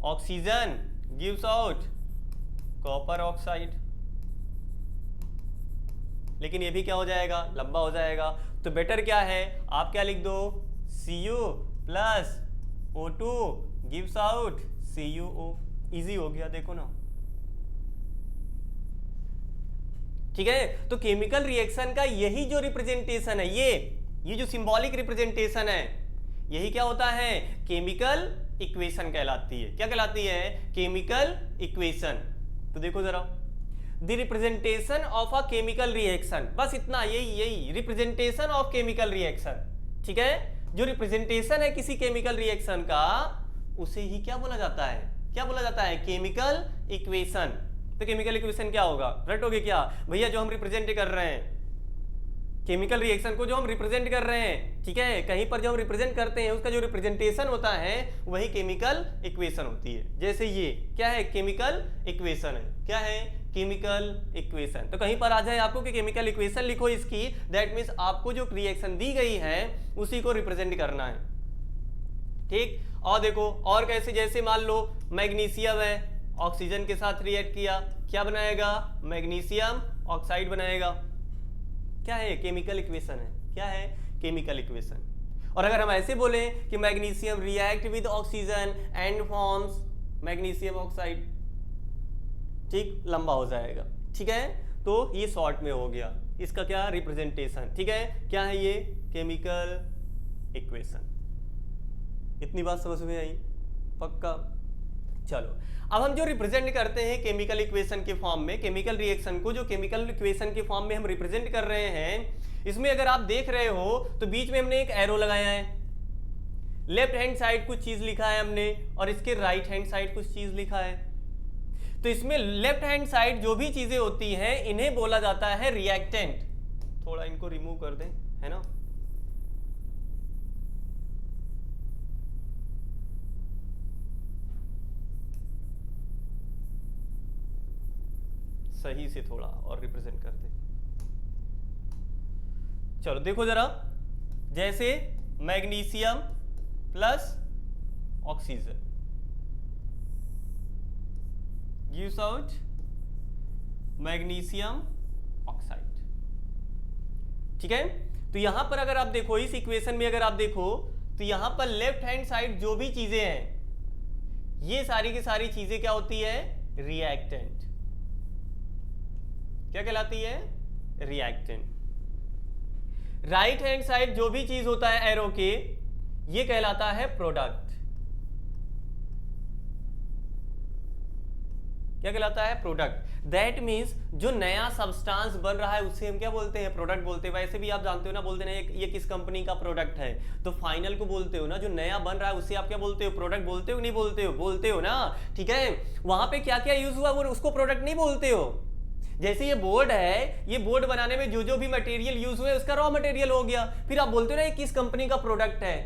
oxygen gives out copper oxide. लेकिन ये भी क्या हो जाएगा, लंबा हो जाएगा। तो बेटर क्या है, आप क्या लिख दो, Cu plus O2 gives out CuO। Easy हो गया, देखो ना। ठीक है, तो केमिकल रिएक्शन का यही जो रिप्रेजेंटेशन है, ये जो सिंबॉलिक रिप्रेजेंटेशन है, यही क्या होता है, केमिकल इक्वेशन कहलाती है। क्या कहलाती है, केमिकल इक्वेशन। तो देखो जरा, the representation of a chemical reaction, बस इतना, यही रिप्रेजेंटेशन ऑफ केमिकल रिएक्शन। ठीक है, जो रिप्रेजेंटेशन है किसी केमिकल रिएक्शन का, उसे ही क्या बोला जाता है, क्या बोला जाता है, केमिकल इक्वेशन। तो केमिकल इक्वेशन क्या होगा, रटोगे क्या भैया, जो हम रिप्रेजेंट कर रहे हैं केमिकल रिएक्शन को, जो हम रिप्रेजेंट कर रहे हैं, ठीक है, कहीं पर जो हम रिप्रेजेंट करते हैं उसका जो रिप्रेजेंटेशन होता है वही केमिकल इक्वेशन होती है। जैसे ये क्या है, केमिकल इक्वेशन है। क्या है, केमिकल इक्वेशन। तो कहीं पर आ जाए आपको कि केमिकल इक्वेशन लिखो इसकी, दैट मीन्स आपको जो रिएक्शन दी गई है उसी को रिप्रेजेंट करना है। ठीक, और देखो और कैसे, जैसे मान लो मैग्नीशियम है, ऑक्सीजन के साथ रिएक्ट किया, क्या बनाएगा, मैग्नीशियम ऑक्साइड बनाएगा। क्या है, केमिकल इक्वेशन है। क्या है, केमिकल इक्वेशन। और अगर हम ऐसे बोले कि magnesium react with oxygen and forms magnesium oxide, ठीक, लंबा हो जाएगा। ठीक है, तो ये शॉर्ट में हो गया इसका क्या, रिप्रेजेंटेशन। ठीक है, क्या है ये, केमिकल इक्वेशन। इतनी बात समझ में आई, पक्का। चलो, अब हम जो रिप्रेजेंट करते हैं केमिकल इक्वेशन के फॉर्म में, केमिकल रिएक्शन को जो केमिकल इक्वेशन के फॉर्म में हम रिप्रेजेंट कर रहे हैं, इसमें अगर आप देख रहे हो तो बीच में हमने एक एरो लगाया है, लेफ्ट हैंड साइड कुछ चीज लिखा है हमने, और इसके राइट हैंड साइड कुछ चीज लिखा है। तो इसमें लेफ्ट हैंड साइड जो भी चीजें होती हैं इन्हें बोला जाता है रिएक्टेंट। थोड़ा इनको रिमूव कर दें, है ना। सही से थोड़ा और रिप्रेजेंट कर दे। चलो देखो जरा, जैसे magnesium plus oxygen gives out magnesium oxide. ठीक है, तो यहां पर अगर आप देखो, इस इक्वेशन में अगर आप देखो तो यहां पर लेफ्ट हैंड साइड जो भी चीजें हैं, ये सारी की सारी चीजें क्या होती है, रिएक्टेंट। क्या कहलाती है, रिएक्टेंट। राइट हैंड साइड जो भी चीज होता है एरो के, ये कहलाता है प्रोडक्ट। क्या कहलाता है, प्रोडक्ट। दैट मीन्स जो नया सब्सटेंस बन रहा है उसे हम क्या बोलते हैं, प्रोडक्ट बोलते हैं। वैसे भी आप जानते हो ना, बोलते हैं ये किस कंपनी का प्रोडक्ट है, तो फाइनल को बोलते हो ना, जो नया बन रहा है उसे आप क्या बोलते हो, प्रोडक्ट बोलते हो, नहीं बोलते हो, बोलते हो ना। ठीक है, वहां पे क्या क्या यूज हुआ वो उसको प्रोडक्ट नहीं बोलते हो। जैसे ये बोर्ड है, ये बोर्ड बनाने में जो जो भी मटेरियल यूज हुए उसका रॉ मटेरियल हो गया, फिर आप बोलते हो ना ये किस कंपनी का प्रोडक्ट है।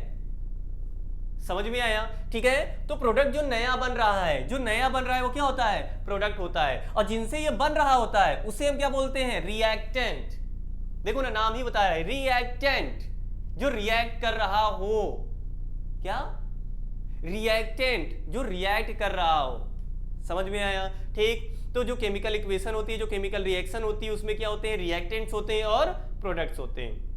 समझ में आया। ठीक है, तो प्रोडक्ट जो नया बन रहा है, जो नया बन रहा है वो क्या होता है, प्रोडक्ट होता है। और जिनसे ये बन रहा होता है उसे हम क्या बोलते हैं, रिएक्टेंट। देखो ना, नाम ही बताया है, रिएक्टेंट, जो रिएक्ट कर रहा हो। क्या, रिएक्टेंट, जो रिएक्ट कर रहा हो। समझ में आया। ठीक, तो जो केमिकल इक्वेशन होती है, जो केमिकल रिएक्शन होती है, उसमें क्या होते हैं, रिएक्टेंट्स होते हैं और प्रोडक्ट्स होते हैं।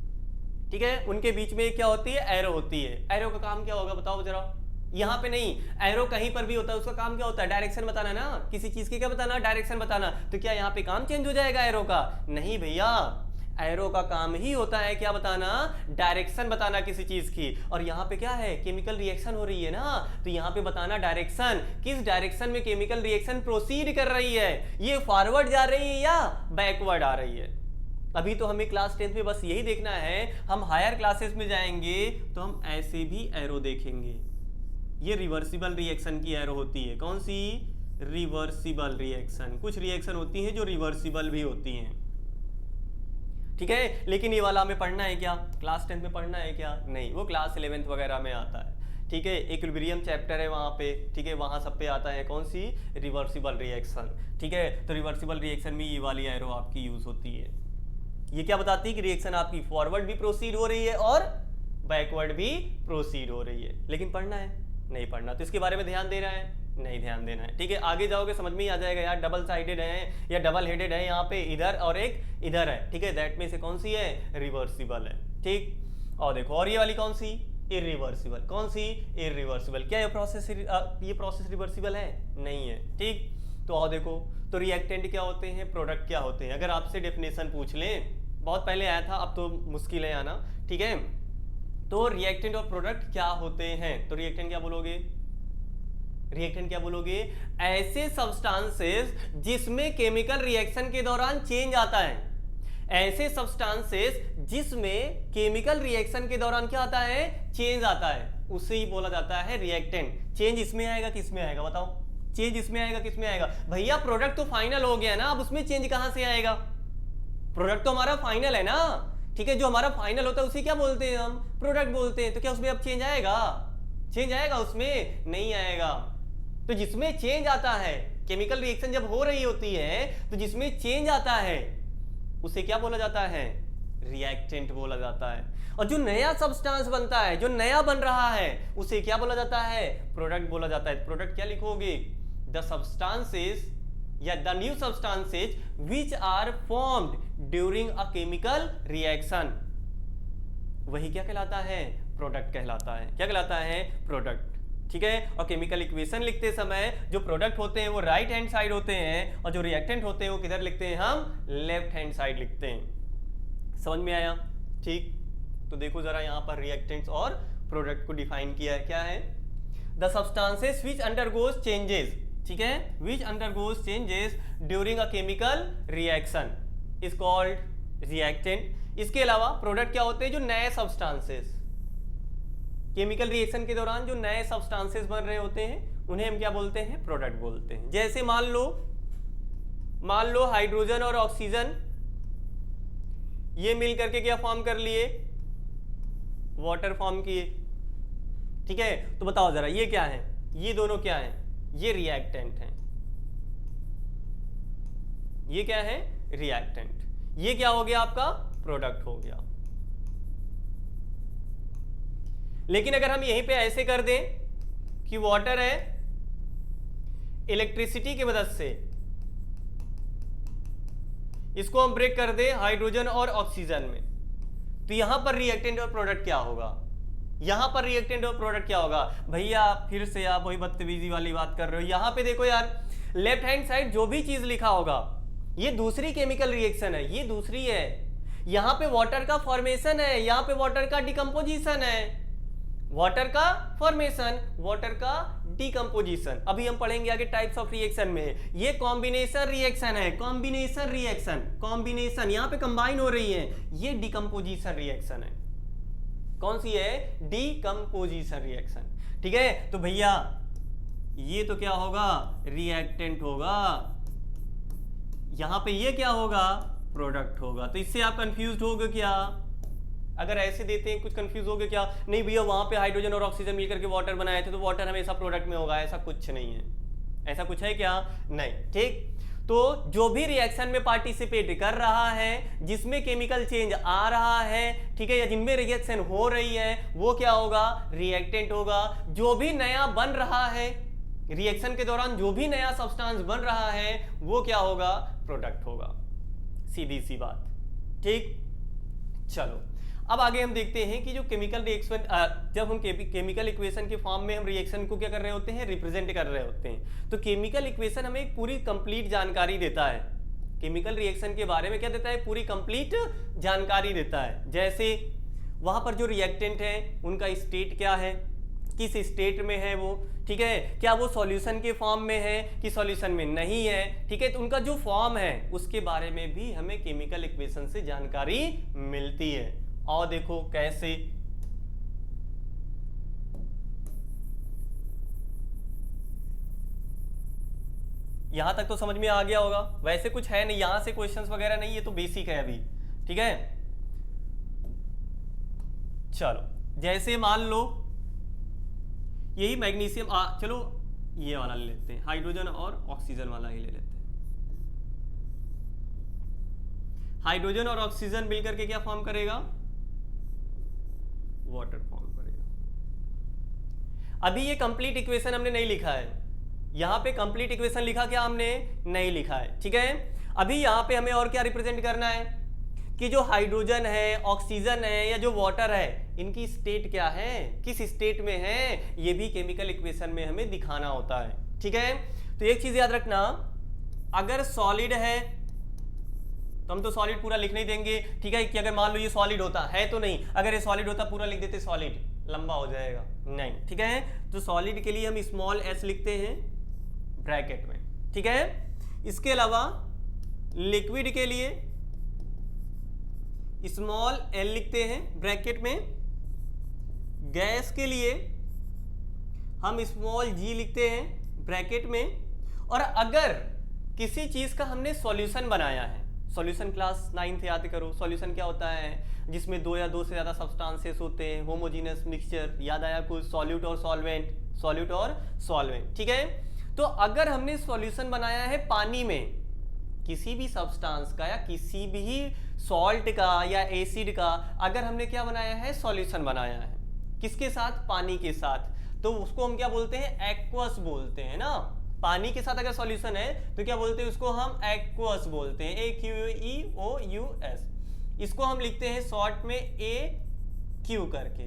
ठीक है, उनके बीच में क्या होती है, एरो होती है। एरो का काम क्या होगा बताओ जरा। यहां पे नहीं, एरो कहीं पर भी होता है, उसका काम क्या होता है, डायरेक्शन बताना ना, किसी चीज की क्या बताना, डायरेक्शन बताना। तो क्या यहाँ पे काम चेंज हो जाएगा एरो का, नहीं भैया, एरो का काम ही होता है क्या बताना, डायरेक्शन बताना किसी चीज की। और यहाँ पे क्या है, केमिकल रिएक्शन हो रही है ना, तो यहाँ पे बताना डायरेक्शन, किस डायरेक्शन में केमिकल रिएक्शन प्रोसीड कर रही है, ये फॉरवर्ड जा रही है या बैकवर्ड आ रही है। अभी तो हमें क्लास 10 में बस यही देखना है, हम हायर क्लासेस में जाएंगे तो हम ऐसे भी एरो देखेंगे। ये रिवर्सिबल रिएक्शन की एरो होती है, कौन सी, रिवर्सिबल रिएक्शन। कुछ रिएक्शन होती हैं जो रिवर्सिबल भी होती हैं। ठीक है, लेकिन ये वाला हमें पढ़ना है क्या, क्लास 10 में पढ़ना है क्या, नहीं, वो क्लास 11th वगैरह में आता है। ठीक है, इक्विलिब्रियम चैप्टर है वहां पे, ठीक है, वहां सब पे आता है कौन सी, रिवर्सिबल रिएक्शन। ठीक है, तो रिवर्सिबल रिएक्शन में ये वाली एरो आपकी यूज होती है। ये क्या बताती है कि रिएक्शन आपकी फॉरवर्ड भी प्रोसीड हो रही है और बैकवर्ड भी प्रोसीड हो रही है। लेकिन पढ़ना है नहीं पढ़ना, तो इसके बारे में ध्यान दे रहा है नहीं ध्यान देना है। ठीक है, आगे जाओगे समझ में ही आ जाएगा यार, डबल साइडेड है या डबल हेडेड है, यहाँ पे इधर और एक इधर है। ठीक है, दैट में से कौन सी है, रिवर्सिबल है। ठीक, और देखो और ये वाली कौन सी, इरिवर्सिबल। कौन सी, इरिवर्सिबल। क्या ये प्रोसेस रिवर्सिबल है, नहीं है। ठीक, तो और देखो, तो रिएक्टेंट क्या होते हैं, प्रोडक्ट क्या होते हैं। अगर आपसे डेफिनेशन पूछ लें, बहुत पहले आया था, अब तो मुश्किल है आना। ठीक है, तो रिएक्टेंट और प्रोडक्ट क्या होते हैं, तो रिएक्टेंट क्या बोलोगे, रिएक्टेंट क्या बोलोगे, ऐसे सब्सटेंसेस जिसमें केमिकल रिएक्शन के दौरान चेंज आता है। ऐसे सब्सटेंसेस जिसमें केमिकल रिएक्शन के दौरान क्या आता है, चेंज आता है, उसे ही बोला जाता है रिएक्टेंट। चेंज इसमें आएगा किसमें आएगा बताओ, चेंज इसमें आएगा किसमें आएगा, भैया प्रोडक्ट तो फाइनल हो गया ना, अब उसमें चेंज कहां से आएगा, प्रोडक्ट तो हमारा फाइनल है ना। ठीक है, जो हमारा फाइनल होता है उसे क्या बोलते हैं हम, प्रोडक्ट बोलते हैं। तो क्या उसमें अब चेंज आएगा, चेंज आएगा उसमें, नहीं आएगा। तो जिसमें चेंज आता है, केमिकल रिएक्शन जब हो रही होती है तो जिसमें चेंज आता है उसे क्या बोला जाता है, रिएक्टेंट बोला जाता है। और जो नया सब्सटेंस बनता है, जो नया बन रहा है, उसे क्या बोला जाता है, प्रोडक्ट बोला जाता है। प्रोडक्ट क्या लिखोगे, द सब्सटेंसेस या the new substances which are formed during a chemical reaction, वही क्या कहलाता है, प्रोडक्ट कहलाता है। क्या कहलाता है, प्रोडक्ट। ठीक है, और केमिकल इक्वेशन लिखते समय जो प्रोडक्ट होते हैं वो राइट हैंड साइड होते हैं, और जो रिएक्टेंट होते हैं वो किधर लिखते हैं, हम लेफ्ट हैंड साइड लिखते हैं। समझ में आया। ठीक, तो देखो जरा यहाँ पर रिएक्टेंट्स और प्रोडक्ट को डिफाइन किया है। क्या है, the substances which undergoes changes, ठीक है, विच undergoes changes during a chemical reaction is called reactant. इसके अलावा प्रोडक्ट क्या होते हैं, जो नए सब्सटेंसेस, केमिकल रिएक्शन के दौरान जो नए सब्सटेंसेस बन रहे होते हैं उन्हें हम क्या बोलते हैं, प्रोडक्ट बोलते हैं। जैसे मान लो हाइड्रोजन और ऑक्सीजन ये मिल करके क्या फॉर्म कर लिए, वाटर फॉर्म किए। ठीक है, तो बताओ जरा ये क्या है, ये दोनों क्या है, ये रिएक्टेंट हैं। ये क्या है, रिएक्टेंट। ये क्या हो गया आपका, प्रोडक्ट हो गया। लेकिन अगर हम यहीं पे ऐसे कर दें कि वाटर है, इलेक्ट्रिसिटी की मदद से इसको हम ब्रेक कर दें हाइड्रोजन और ऑक्सीजन में, तो यहां पर रिएक्टेंट और प्रोडक्ट क्या होगा, यहां पर रिएक्टेंट और प्रोडक्ट क्या होगा। भैया फिर से आप वही बदतमीजी वाली बात कर रहे हो। यहां पे देखो यार, लेफ्ट हैंड साइड जो भी चीज लिखा होगा ये दूसरी केमिकल रिएक्शन है, ये दूसरी है। यहां पे वाटर का फॉर्मेशन है, यहां पे वाटर का डिकम्पोजिशन है, वाटर का फॉर्मेशन, वाटर का डिकम्पोजिशन। अभी हम पढ़ेंगे आगे टाइप्स ऑफ रिएक्शन में। ये कॉम्बिनेशन रिएक्शन है, कॉम्बिनेशन रिएक्शन, कॉम्बिनेशन यहां पे कंबाइन हो रही है, ये डिकम्पोजिशन रिएक्शन है। कौन सी है, डिकम्पोजिशन रिएक्शन। ठीक है, तो भैया ये तो क्या होगा, रिएक्टेंट होगा, यहां पे ये क्या होगा, प्रोडक्ट होगा। तो इससे आप कंफ्यूज हो गए क्या, अगर ऐसे देते हैं कुछ कंफ्यूज हो गए क्या, नहीं भैया वहां पे हाइड्रोजन और ऑक्सीजन मिलकर के वाटर बनाए थे तो वाटर हमेशा प्रोडक्ट में होगा, ऐसा कुछ नहीं है, ऐसा कुछ है क्या, नहीं। ठीक, तो जो भी रिएक्शन में पार्टिसिपेट कर रहा है, जिसमें केमिकल चेंज आ रहा है, ठीक है, या जिनमें रिएक्शन हो रही है, वो क्या होगा, रिएक्टेंट होगा। जो भी नया बन रहा है रिएक्शन के दौरान, जो भी नया सब्सटेंस बन रहा है वो क्या होगा, प्रोडक्ट होगा। सीधी सी बात। ठीक, चलो अब आगे हम देखते हैं कि जो केमिकल रिएक्शन, जब हम केमिकल इक्वेशन के फॉर्म में हम रिएक्शन को क्या कर रहे होते हैं, रिप्रेजेंट कर रहे होते हैं, तो केमिकल इक्वेशन हमें एक पूरी कंप्लीट जानकारी देता है। केमिकल रिएक्शन के बारे में क्या देता है, पूरी कंप्लीट जानकारी देता है। जैसे वहां पर जो रिएक्टेंट है उनका स्टेट क्या है, किस स्टेट में है वो, ठीक है, क्या वो सॉल्यूशन के फॉर्म में है कि सॉल्यूशन में नहीं है। ठीक है, तो उनका जो फॉर्म है उसके बारे में भी हमें केमिकल इक्वेशन से जानकारी मिलती है। और देखो कैसे, यहां तक तो समझ में आ गया होगा। वैसे कुछ है नहीं, यहां से क्वेश्चंस वगैरह नहीं, ये तो बेसिक है अभी। ठीक है, चलो जैसे मान लो यही मैग्नीशियम, चलो ये वाला ले लेते हैं, हाइड्रोजन और ऑक्सीजन वाला ही ले लेते हैं। हाइड्रोजन और ऑक्सीजन मिलकर के क्या फॉर्म करेगा, वाटर फॉर्म करेगा। अभी ये कंप्लीट इक्वेशन हमने नहीं लिखा है, यहाँ पे कंप्लीट इक्वेशन लिखा क्या हमने नहीं लिखा है, ठीक है। अभी यहाँ पे हमें और क्या रिप्रेजेंट करना है कि जो हाइड्रोजन है, ऑक्सीजन है या जो वाटर है, इनकी स्टेट क्या है, किस स्टेट में है, ये भी केमिकल इक्वेशन में हमें दिखाना होता है, ठीक है। तो एक चीज याद रखना, अगर सॉलिड है तो हम तो सॉलिड पूरा लिख नहीं देंगे, ठीक है, कि अगर मान लो ये सॉलिड होता है तो नहीं, अगर ये सॉलिड होता पूरा लिख देते सॉलिड, लंबा हो जाएगा, नहीं, ठीक है। तो सॉलिड के लिए हम स्मॉल s लिखते हैं ब्रैकेट में, ठीक है। इसके अलावा लिक्विड के लिए स्मॉल l लिखते हैं ब्रैकेट में, गैस के लिए हम स्मॉल g लिखते हैं ब्रैकेट में। और अगर किसी चीज का हमने सॉल्यूशन बनाया है, सॉल्यूशन क्लास 9th याद करो, सॉल्यूशन क्या होता है, जिसमें दो या दो से ज्यादा सब्सटेंसेस होते हैं, होमोजेनियस मिक्सचर, याद आया कुछ, सॉल्यूट और सॉल्वेंट, सॉल्यूट और सॉल्वेंट, ठीक है। तो अगर हमने सॉल्यूशन बनाया है पानी में किसी भी सब्सटेंस का या किसी भी सॉल्ट का या एसिड का, अगर हमने क्या बनाया है, सॉल्यूशन बनाया है, किसके साथ, पानी के साथ, तो उसको हम क्या बोलते हैं, एक्वस बोलते हैं ना। पानी के साथ अगर सॉल्यूशन है तो क्या बोलते हैं उसको, हम एक्वस बोलते हैं, AQUEOUS। इसको हम लिखते हैं शॉर्ट में AQ करके,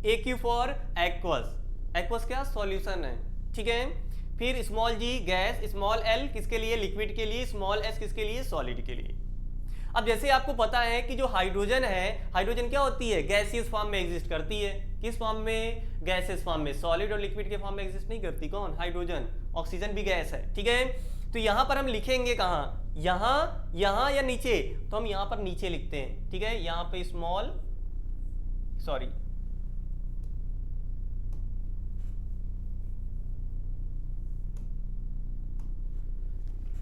AQ फॉर एक्वस, एक्वस क्या, सॉल्यूशन है, ठीक है। फिर small g gas, small l किसके लिए, लिक्विड के लिए, स्मॉल s किसके लिए, सॉलिड के लिए। अब जैसे आपको पता है कि जो हाइड्रोजन है, हाइड्रोजन क्या होती है, गैसियस फॉर्म में एग्जिस्ट करती है, किस फॉर्म में, गैसियस फॉर्म में, सॉलिड और लिक्विड के फॉर्म में एग्जिस्ट नहीं करती, कौन, हाइड्रोजन। ऑक्सीजन भी गैस है, ठीक है। तो यहां पर हम लिखेंगे कहां, यहां, यहां या नीचे, तो हम यहां पर नीचे लिखते हैं, ठीक है। यहां पे स्मॉल, सॉरी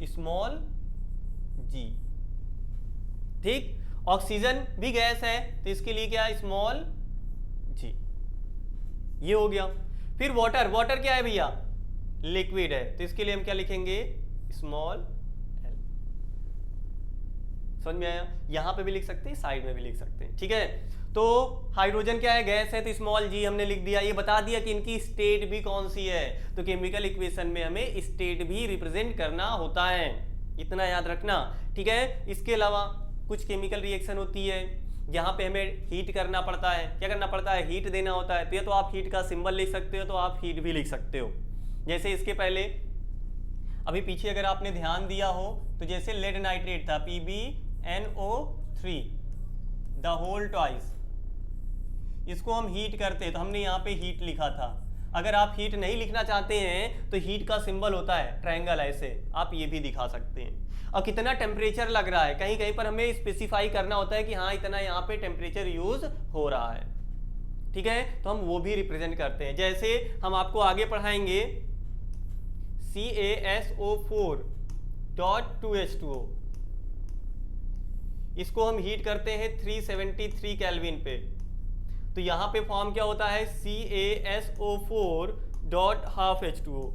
स्मॉल g, ठीक। ऑक्सीजन भी गैस है तो इसके लिए क्या, स्मॉल g, ये हो गया। फिर वाटर, वाटर क्या है भैया, लिक्विड है, तो इसके लिए हम क्या लिखेंगे, स्मॉल l। समझ में आया, यहां पे भी लिख सकते हैं, साइड में भी लिख सकते हैं, ठीक है। तो हाइड्रोजन क्या है, गैस है, तो स्मॉल g हमने लिख दिया। ये बता दिया कि इनकी स्टेट भी कौन सी है, तो केमिकल इक्वेशन में हमें स्टेट भी रिप्रेजेंट करना होता है, इतना याद रखना, ठीक है। इसके अलावा कुछ केमिकल रिएक्शन होती है जहां पे हमें हीट करना पड़ता है, क्या करना पड़ता है, हीट देना होता है, तो या तो आप हीट का सिंबल लिख सकते हो, तो आप हीट भी लिख सकते हो। जैसे इसके पहले अभी पीछे अगर आपने ध्यान दिया हो तो जैसे लेड नाइट्रेट था, PbNO3 द होल ट्वाइस, इसको हम हीट करते तो हमने यहाँ पे हीट लिखा था। अगर आप हीट नहीं लिखना चाहते हैं तो हीट का सिंबल होता है ट्रायंगल, ऐसे आप ये भी दिखा सकते हैं। और कितना टेम्परेचर लग रहा है, कहीं कहीं पर हमें स्पेसिफाई करना होता है कि हाँ इतना यहाँ पे टेम्परेचर यूज हो रहा है, ठीक है, तो हम वो भी रिप्रेजेंट करते हैं। जैसे हम आपको आगे पढ़ाएंगे CaSO4.2H2O, इसको हम हीट करते हैं 373 केल्विन पे, तो यहां पे फॉर्म क्या होता है, CaSO4.12H2O,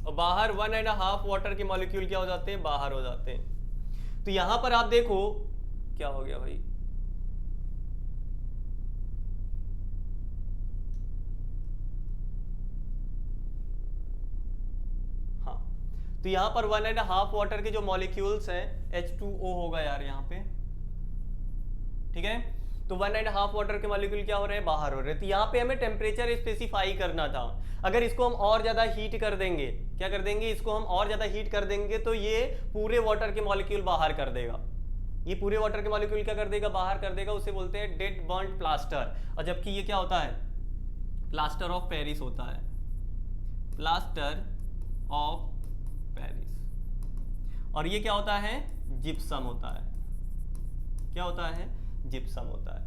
और बाहर 1.5 वाटर के मॉलिक्यूल क्या हो जाते हैं, बाहर हो जाते हैं। तो यहां पर आप देखो क्या हो गया भाई, हाँ, तो यहां पर 1.5 वाटर के जो मॉलिक्यूल्स हैं, H2O होगा यार यहाँ पे, ठीक है। तो 1.5 वाटर के मॉलिक्यूल क्या हो रहे हैं, बाहर हो रहे हैं। तो यहाँ पे हमें टेम्परेचर स्पेसिफाई करना था। अगर इसको हम और ज्यादा हीट कर देंगे, क्या कर देंगे, इसको हम और ज्यादा हीट कर देंगे तो ये पूरे वाटर के मॉलिक्यूल बाहर कर देगा, ये पूरे वाटर के मॉलिक्यूल क्या कर देगा, बाहर कर देगा, उसे बोलते हैं डेड बर्न्ड प्लास्टर। और जबकि ये क्या होता है, प्लास्टर ऑफ पेरिस होता है, प्लास्टर ऑफ पेरिस। और ये क्या होता है, जिप्सम होता है, क्या होता है, जिप्सम होता है।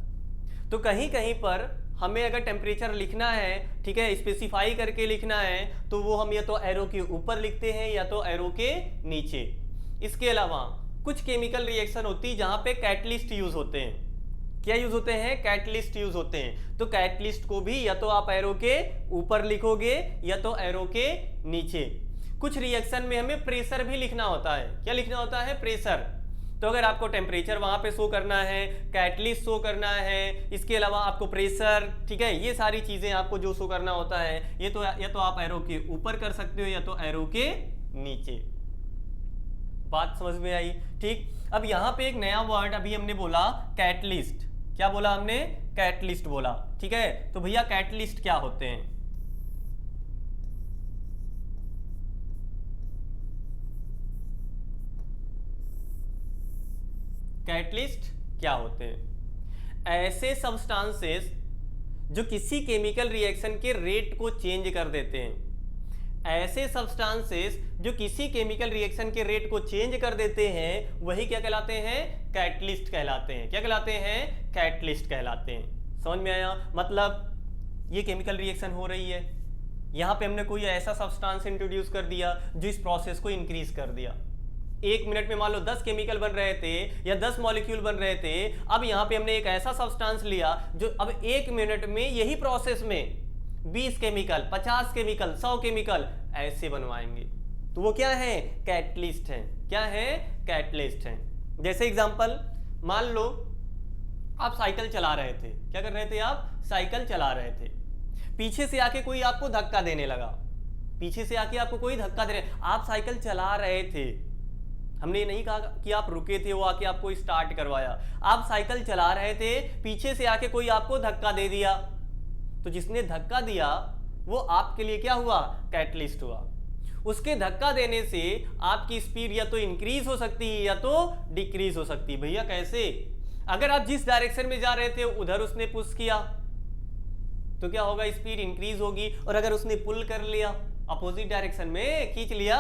तो कहीं कहीं पर हमें अगर टेम्परेचर लिखना है, ठीक है, स्पेसिफाई करके लिखना है, तो वो हम या तो एरो के ऊपर लिखते हैं या तो एरो के नीचे। इसके अलावा कुछ केमिकल रिएक्शन होती है जहां पे कैटलिस्ट यूज होते हैं, क्या यूज होते हैं, कैटलिस्ट यूज होते हैं। तो कैटलिस्ट को भी या तो आप एरो के ऊपर लिखोगे या तो एरो के नीचे। कुछ रिएक्शन में हमें प्रेशर भी लिखना होता है, क्या लिखना होता है, प्रेशर। तो अगर आपको टेम्परेचर वहां पे शो करना है, कैटलिस्ट शो करना है, इसके अलावा आपको प्रेशर, ठीक है, ये सारी चीजें आपको जो शो करना होता है, ये तो या तो आप एरो के ऊपर कर सकते हो या तो एरो के नीचे। बात समझ में आई? ठीक। अब यहां पे एक नया वर्ड अभी हमने बोला कैटलिस्ट। क्या बोला हमने? कैटलिस्ट बोला। ठीक है, तो भैया कैटलिस्ट क्या होते हैं? कैटलिस्ट क्या होते हैं? ऐसे सब्सटेंसेस जो किसी केमिकल रिएक्शन के रेट को चेंज कर देते हैं। ऐसे सब्सटेंसेस जो किसी केमिकल रिएक्शन के रेट को चेंज कर देते हैं, वही क्या कहलाते हैं? कैटलिस्ट कहलाते हैं। क्या कहलाते हैं? कैटलिस्ट कहलाते हैं। समझ में आया? मतलब ये केमिकल रिएक्शन हो रही है, यहां पे हमने कोई ऐसा सब्सटेंस इंट्रोड्यूस कर दिया जो इस प्रोसेस को इंक्रीज कर दिया। 1 मिनट में मान लो 10 केमिकल बन रहे थे या 10 मॉलिक्यूल बन रहे थे, अब यहां पे हमने एक ऐसा सब्सटेंस लिया जो अब 1 मिनट में यही प्रोसेस में 20 केमिकल, 50 केमिकल, 100 केमिकल ऐसे बनवाएंगे। तो वो क्या है? कैटलिस्ट है। क्या है? कैटलिस्ट है। जैसे एग्जांपल, मान लो आप साइकिल चला रहे थे। क्या कर रहे थे आप? साइकिल चला रहे थे। पीछे से आके कोई आपको धक्का देने लगा। पीछे से आके आपको कोई धक्का दे रहे, आप साइकिल चला रहे थे, हमने ये नहीं कहा कि आप रुके थे, वो आके आपको स्टार्ट करवाया। आप साइकिल चला रहे थे, पीछे से आके कोई आपको धक्का दे दिया, तो जिसने धक्का दिया वो आपके लिए क्या हुआ? कैटलिस्ट हुआ। उसके धक्का देने से आपकी स्पीड या तो इंक्रीज हो सकती है या तो डिक्रीज हो सकती है। भैया कैसे? अगर आप जिस डायरेक्शन में जा रहे थे उधर उसने पुश किया तो क्या होगा? स्पीड इंक्रीज होगी। और अगर उसने पुल कर लिया, अपोजिट डायरेक्शन में खींच लिया,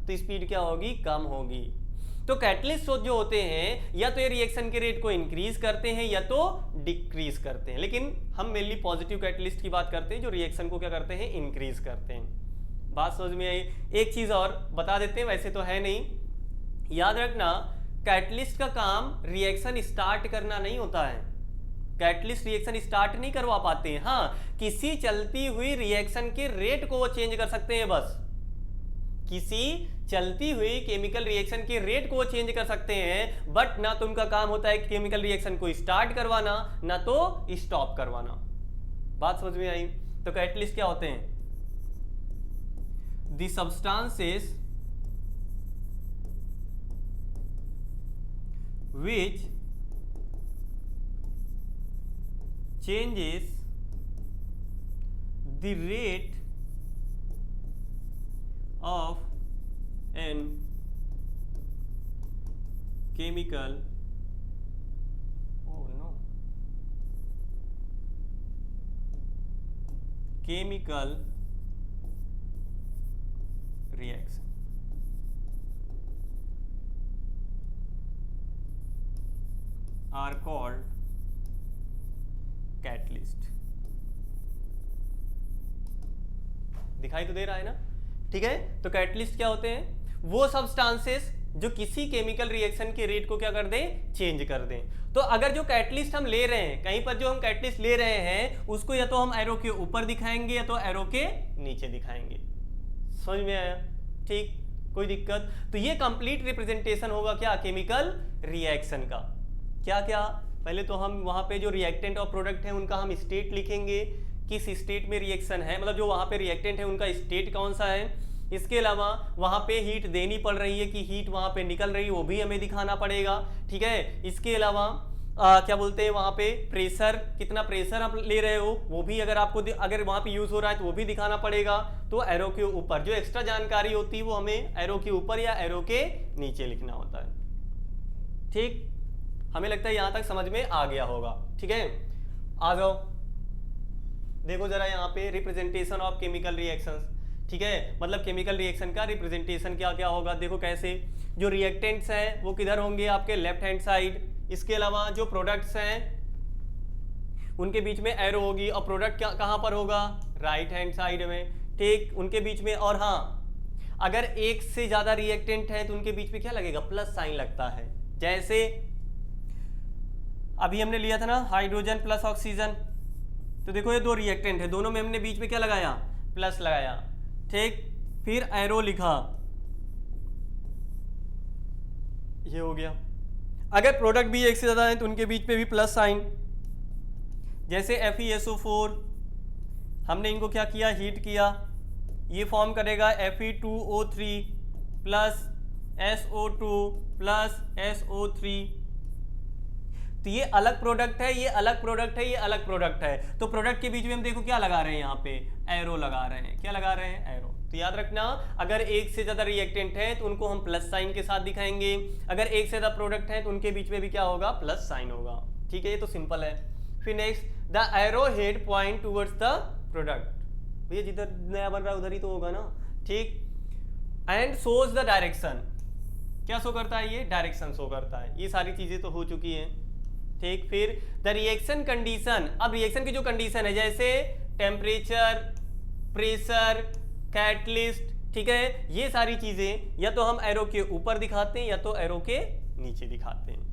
तो स्पीड क्या होगी? कम होगी। तो कैटलिस्ट जो होते हैं या तो ये रिएक्शन के रेट को इंक्रीज करते हैं या तो डिक्रीज करते हैं, लेकिन हम मेनली पॉजिटिव कैटलिस्ट की बात करते हैं जो रिएक्शन को क्या करते हैं? इंक्रीज करते हैं। बात समझ में आई? एक चीज और बता देते हैं, वैसे तो है नहीं, याद रखना, कैटलिस्ट का काम रिएक्शन स्टार्ट करना नहीं होता है। कैटलिस्ट रिएक्शन स्टार्ट नहीं करवा पाते हैं। हाँ, किसी चलती हुई रिएक्शन के रेट को वो चेंज कर सकते हैं। बस किसी चलती हुई केमिकल रिएक्शन के रेट को वो चेंज कर सकते हैं, बट ना तो उनका काम होता है केमिकल रिएक्शन को स्टार्ट करवाना, ना तो स्टॉप करवाना। बात समझ में आई? तो कैटलिस्ट क्या होते हैं? The substances which changes the rate of an chemical chemical reaction are called catalyst। दिखाई तो दे रहा है ना? ठीक है, तो कैटलिस्ट क्या होते हैं? वो सब्सटेंसेस जो किसी केमिकल रिएक्शन के रेट को क्या कर दें? चेंज कर दें। तो अगर जो कैटलिस्ट हम ले रहे हैं, कहीं पर जो हम कैटलिस्ट ले रहे हैं, उसको या तो हम एरो के ऊपर दिखाएंगे या तो एरो के नीचे दिखाएंगे। समझ में आया? ठीक, कोई दिक्कत? तो ये कंप्लीट रिप्रेजेंटेशन होगा क्या? केमिकल रिएक्शन का। क्या क्या? पहले तो हम वहां पे जो रिएक्टेंट और प्रोडक्ट है उनका हम स्टेट लिखेंगे, किस स्टेट में रिएक्शन है, मतलब जो वहां पे रिएक्टेंट है उनका स्टेट कौन सा है। इसके अलावा वहां पे हीट देनी पड़ रही है कि हीट वहां पे निकल रही है, वो भी हमें दिखाना पड़ेगा। ठीक है, इसके अलावा क्या बोलते हैं, वहां पे प्रेशर, कितना प्रेशर आप ले रहे हो वो भी अगर आपको अगर वहां पे यूज हो रहा है तो वो भी दिखाना पड़ेगा। तो एरो के ऊपर जो एक्स्ट्रा जानकारी होती है वो हमें एरो के ऊपर या एरो के नीचे लिखना होता है। ठीक, हमें लगता है यहां तक समझ में आ गया होगा। ठीक है, आ जाओ, देखो जरा यहाँ पे रिप्रेजेंटेशन ऑफ केमिकल रिएक्शंस। ठीक है, मतलब केमिकल रिएक्शन का रिप्रेजेंटेशन क्या क्या होगा। देखो कैसे, जो रिएक्टेंट्स हैं वो किधर होंगे? आपके लेफ्ट हैंड साइड। इसके अलावा जो प्रोडक्ट्स हैं उनके बीच में एरो होगी, और प्रोडक्ट कहाँ पर होगा? राइट हैंड साइड में। ठीक, उनके बीच में, और हाँ, अगर एक से ज्यादा रिएक्टेंट है तो उनके बीच में क्या लगेगा? प्लस साइन लगता है। जैसे अभी हमने लिया था ना हाइड्रोजन प्लस ऑक्सीजन, तो देखो ये दो रिएक्टेंट है, दोनों में हमने बीच में क्या लगाया? प्लस लगाया। ठीक, फिर एरो लिखा, ये हो गया। अगर प्रोडक्ट भी एक से ज़्यादा हैं तो उनके बीच पे भी प्लस साइन, जैसे FeSO4 हमने इनको क्या किया, हीट किया, ये फॉर्म करेगा Fe2O3 plus SO2 plus SO3। तो ये अलग प्रोडक्ट है, ये अलग प्रोडक्ट है, ये अलग प्रोडक्ट है। तो प्रोडक्ट के बीच में हम देखो क्या लगा रहे हैं, यहाँ पे एरो लगा रहे हैं। क्या लगा रहे हैं, एरो। तो याद रखना, अगर एक से ज्यादा रिएक्टेंट है तो उनको हम प्लस साइन के साथ दिखाएंगे, अगर एक से ज्यादा प्रोडक्ट है तो उनके बीच में भी क्या होगा, प्लस साइन होगा। ठीक है, ये तो सिंपल है। फिर next, the arrow head point towards the product. भैया जिधर नया बन रहा है उधर ही तो होगा ना। ठीक, एंड शोज द डायरेक्शन। क्या शो करता है, ये डायरेक्शन शो करता है। ये सारी चीजें तो हो चुकी हैं। ठीक, फिर द रिएक्शन कंडीशन। अब रिएक्शन की जो कंडीशन है, जैसे टेम्परेचर, प्रेशर, कैटलिस्ट, ठीक है, ये सारी चीजें या तो हम एरो के ऊपर दिखाते हैं या तो एरो के नीचे दिखाते हैं।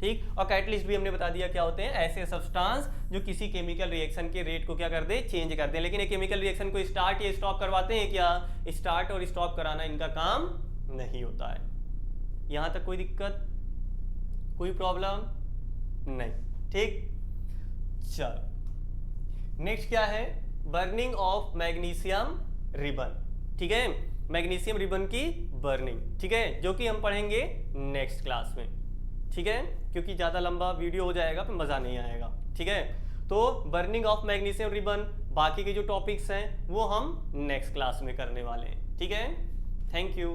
ठीक, और कैटलिस्ट भी हमने बता दिया क्या होते हैं, ऐसे सब्सटेंस जो किसी केमिकल रिएक्शन के रेट को क्या कर दे, चेंज कर दे। लेकिन ये केमिकल रिएक्शन को स्टार्ट या स्टॉप करवाते हैं क्या, स्टार्ट और स्टॉप कराना इनका काम नहीं होता है। यहां तक कोई दिक्कत, कोई प्रॉब्लम नहीं। ठीक, चलो नेक्स्ट क्या है, बर्निंग ऑफ मैग्नीशियम रिबन। ठीक है, मैग्नीशियम रिबन की बर्निंग, ठीक है, जो कि हम पढ़ेंगे नेक्स्ट क्लास में। ठीक है, क्योंकि ज्यादा लंबा वीडियो हो जाएगा फिर मजा नहीं आएगा। ठीक है, तो बर्निंग ऑफ मैग्नीशियम रिबन, बाकी के जो टॉपिक्स हैं वो हम नेक्स्ट क्लास में करने वाले हैं। ठीक है, थैंक यू।